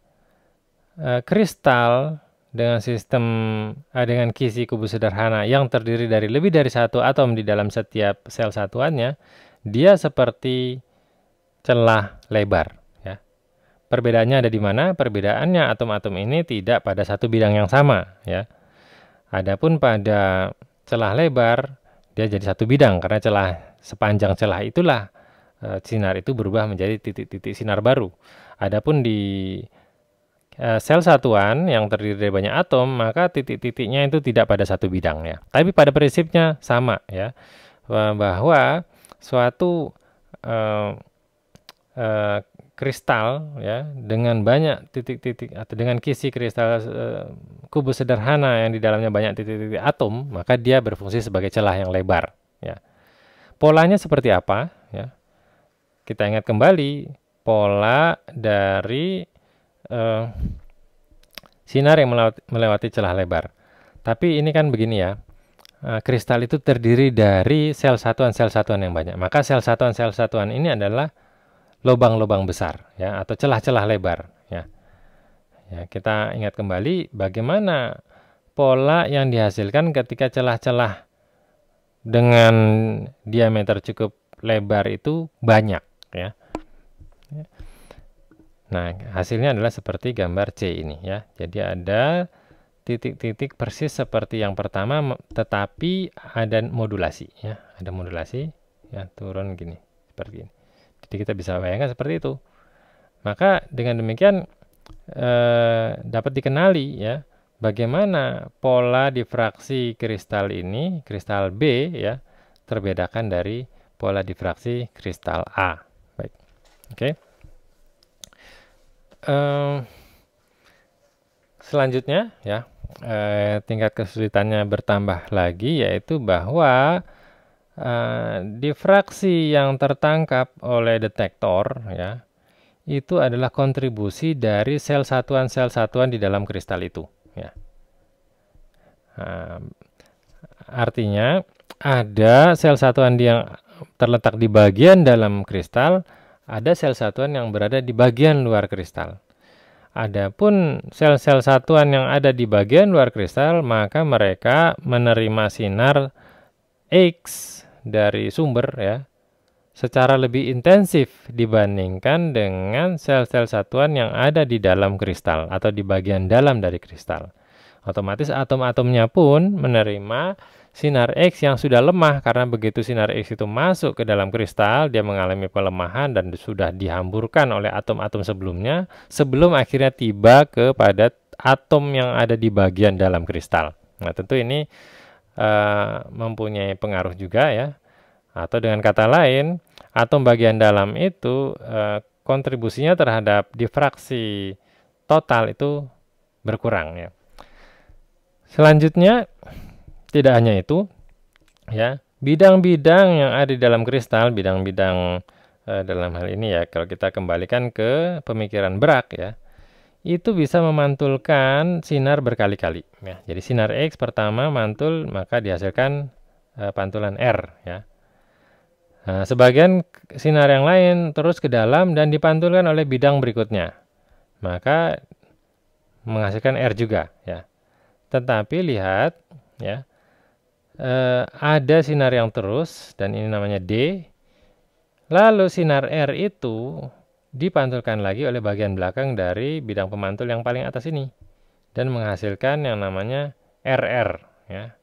kristal dengan kisi kubus sederhana yang terdiri dari lebih dari satu atom di dalam setiap sel satuannya, dia seperti celah lebar, ya. Perbedaannya ada di mana? Perbedaannya atom-atom ini tidak pada satu bidang yang sama, ya. Adapun pada celah lebar, dia jadi satu bidang karena sepanjang celah itulah sinar itu berubah menjadi titik-titik sinar baru. Adapun di sel satuan yang terdiri dari banyak atom, maka titik-titiknya itu tidak pada satu bidang, ya. Tapi pada prinsipnya sama, ya, bahwa suatu kristal, ya, dengan banyak titik-titik atau dengan kisi kristal kubus sederhana yang di dalamnya banyak titik-titik atom, maka dia berfungsi sebagai celah yang lebar, ya. Polanya seperti apa, ya? Kita ingat kembali pola dari sinar yang melewati celah lebar. Tapi ini kan begini, ya. Kristal itu terdiri dari sel satuan yang banyak. Maka sel satuan ini adalah lubang-lubang besar, ya, atau celah-celah lebar, ya. Ya, kita ingat kembali bagaimana pola yang dihasilkan ketika celah-celah dengan diameter cukup lebar itu banyak, ya. Nah, hasilnya adalah seperti gambar C ini, ya. Jadi ada titik-titik persis seperti yang pertama, tetapi ada modulasi, ya. Ada modulasi, ya, turun gini, seperti ini. Jadi kita bisa bayangkan seperti itu. Maka dengan demikian dapat dikenali, ya, bagaimana pola difraksi kristal ini, kristal B, ya, terbedakan dari pola difraksi kristal A. Baik, oke. Selanjutnya, ya, tingkat kesulitannya bertambah lagi, yaitu bahwa difraksi yang tertangkap oleh detektor, ya, itu adalah kontribusi dari sel satuan di dalam kristal itu, ya. Artinya ada sel satuan yang terletak di bagian dalam kristal, ada sel satuan yang berada di bagian luar kristal. Adapun sel-sel satuan yang ada di bagian luar kristal, maka mereka menerima sinar X dari sumber, ya, secara lebih intensif dibandingkan dengan sel-sel satuan yang ada di dalam kristal atau di bagian dalam dari kristal. Otomatis atom-atomnya pun menerima sinar X yang sudah lemah, karena begitu sinar X itu masuk ke dalam kristal, dia mengalami pelemahan dan sudah dihamburkan oleh atom-atom sebelumnya sebelum akhirnya tiba kepada atom yang ada di bagian dalam kristal. Nah, tentu ini mempunyai pengaruh juga, ya. Atau dengan kata lain, atom bagian dalam itu kontribusinya terhadap difraksi total itu berkurang, ya. Selanjutnya, tidak hanya itu, ya, bidang-bidang yang ada di dalam kristal, bidang-bidang dalam hal ini, ya, kalau kita kembalikan ke pemikiran Bragg, ya, itu bisa memantulkan sinar berkali-kali, ya. Jadi sinar X pertama mantul, maka dihasilkan pantulan R, ya. Nah, sebagian sinar yang lain terus ke dalam dan dipantulkan oleh bidang berikutnya, maka menghasilkan R juga, ya. Tetapi lihat, ya, ada sinar yang terus, dan ini namanya D. Lalu sinar R itu dipantulkan lagi oleh bagian belakang dari bidang pemantul yang paling atas ini, dan menghasilkan yang namanya RR, ya.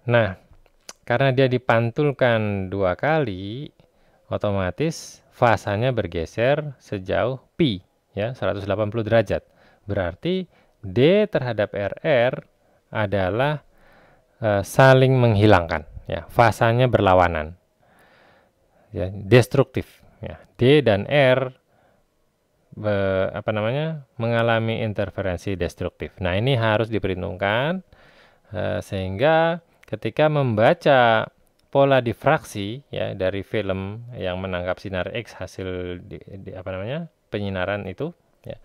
Nah, karena dia dipantulkan dua kali, otomatis fasanya bergeser sejauh pi, ya, 180 derajat. Berarti D terhadap RR adalah saling menghilangkan, ya, fasanya berlawanan, ya, destruktif, ya. D dan R mengalami interferensi destruktif. Nah, ini harus diperhitungkan sehingga ketika membaca pola difraksi ya dari film yang menangkap sinar X hasil apa namanya penyinaran itu ya,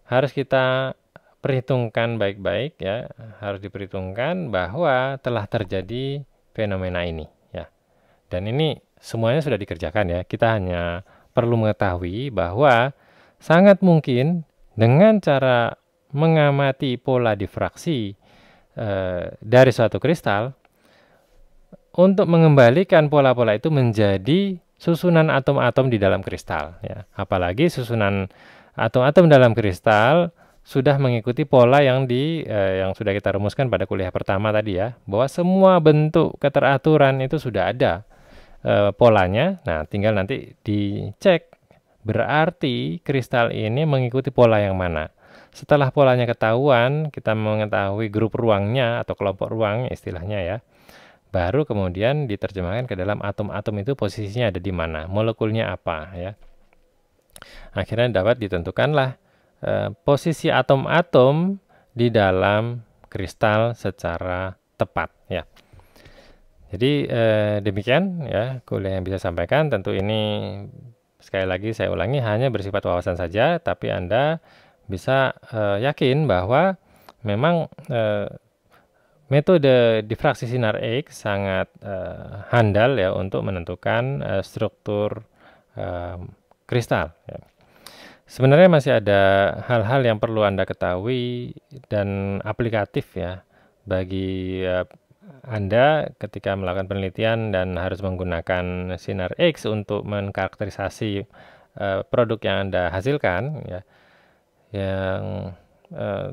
harus kita perhitungkan baik-baik ya, harus diperhitungkan bahwa telah terjadi fenomena ini ya. Dan ini semuanya sudah dikerjakan ya. Kita hanya perlu mengetahui bahwa sangat mungkin dengan cara mengamati pola difraksi dari suatu kristal untuk mengembalikan pola-pola itu menjadi susunan atom-atom di dalam kristal ya. Apalagi susunan atom-atom dalam kristal sudah mengikuti pola yang yang sudah kita rumuskan pada kuliah pertama tadi ya, bahwa semua bentuk keteraturan itu sudah ada polanya. Nah, tinggal nanti dicek berarti kristal ini mengikuti pola yang mana. Setelah polanya ketahuan, kita mengetahui grup ruangnya atau kelompok ruang istilahnya ya. Baru kemudian diterjemahkan ke dalam atom-atom itu posisinya ada di mana, molekulnya apa ya. Akhirnya dapat ditentukanlah posisi atom-atom di dalam kristal secara tepat ya. Jadi demikian ya kuliah yang bisa sampaikan. Tentu ini sekali lagi saya ulangi hanya bersifat wawasan saja, tapi Anda bisa yakin bahwa memang metode difraksi sinar X sangat handal ya untuk menentukan struktur kristal. Ya. Sebenarnya masih ada hal-hal yang perlu Anda ketahui dan aplikatif ya bagi Anda ketika melakukan penelitian dan harus menggunakan sinar X untuk mengkarakterisasi produk yang Anda hasilkan ya. Yang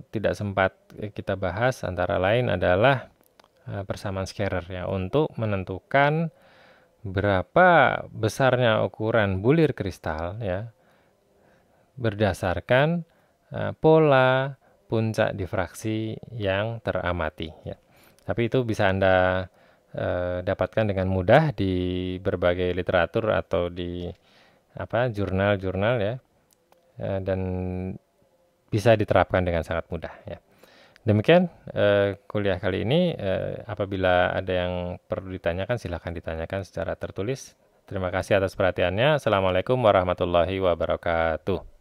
tidak sempat kita bahas antara lain adalah persamaan Scherrer ya untuk menentukan berapa besarnya ukuran bulir kristal ya berdasarkan pola puncak difraksi yang teramati ya. Tapi itu bisa Anda dapatkan dengan mudah di berbagai literatur atau di jurnal-jurnal ya. Dan bisa diterapkan dengan sangat mudah ya. Demikian kuliah kali ini. Apabila ada yang perlu ditanyakan silahkan ditanyakan secara tertulis. Terima kasih atas perhatiannya. Assalamualaikum warahmatullahi wabarakatuh.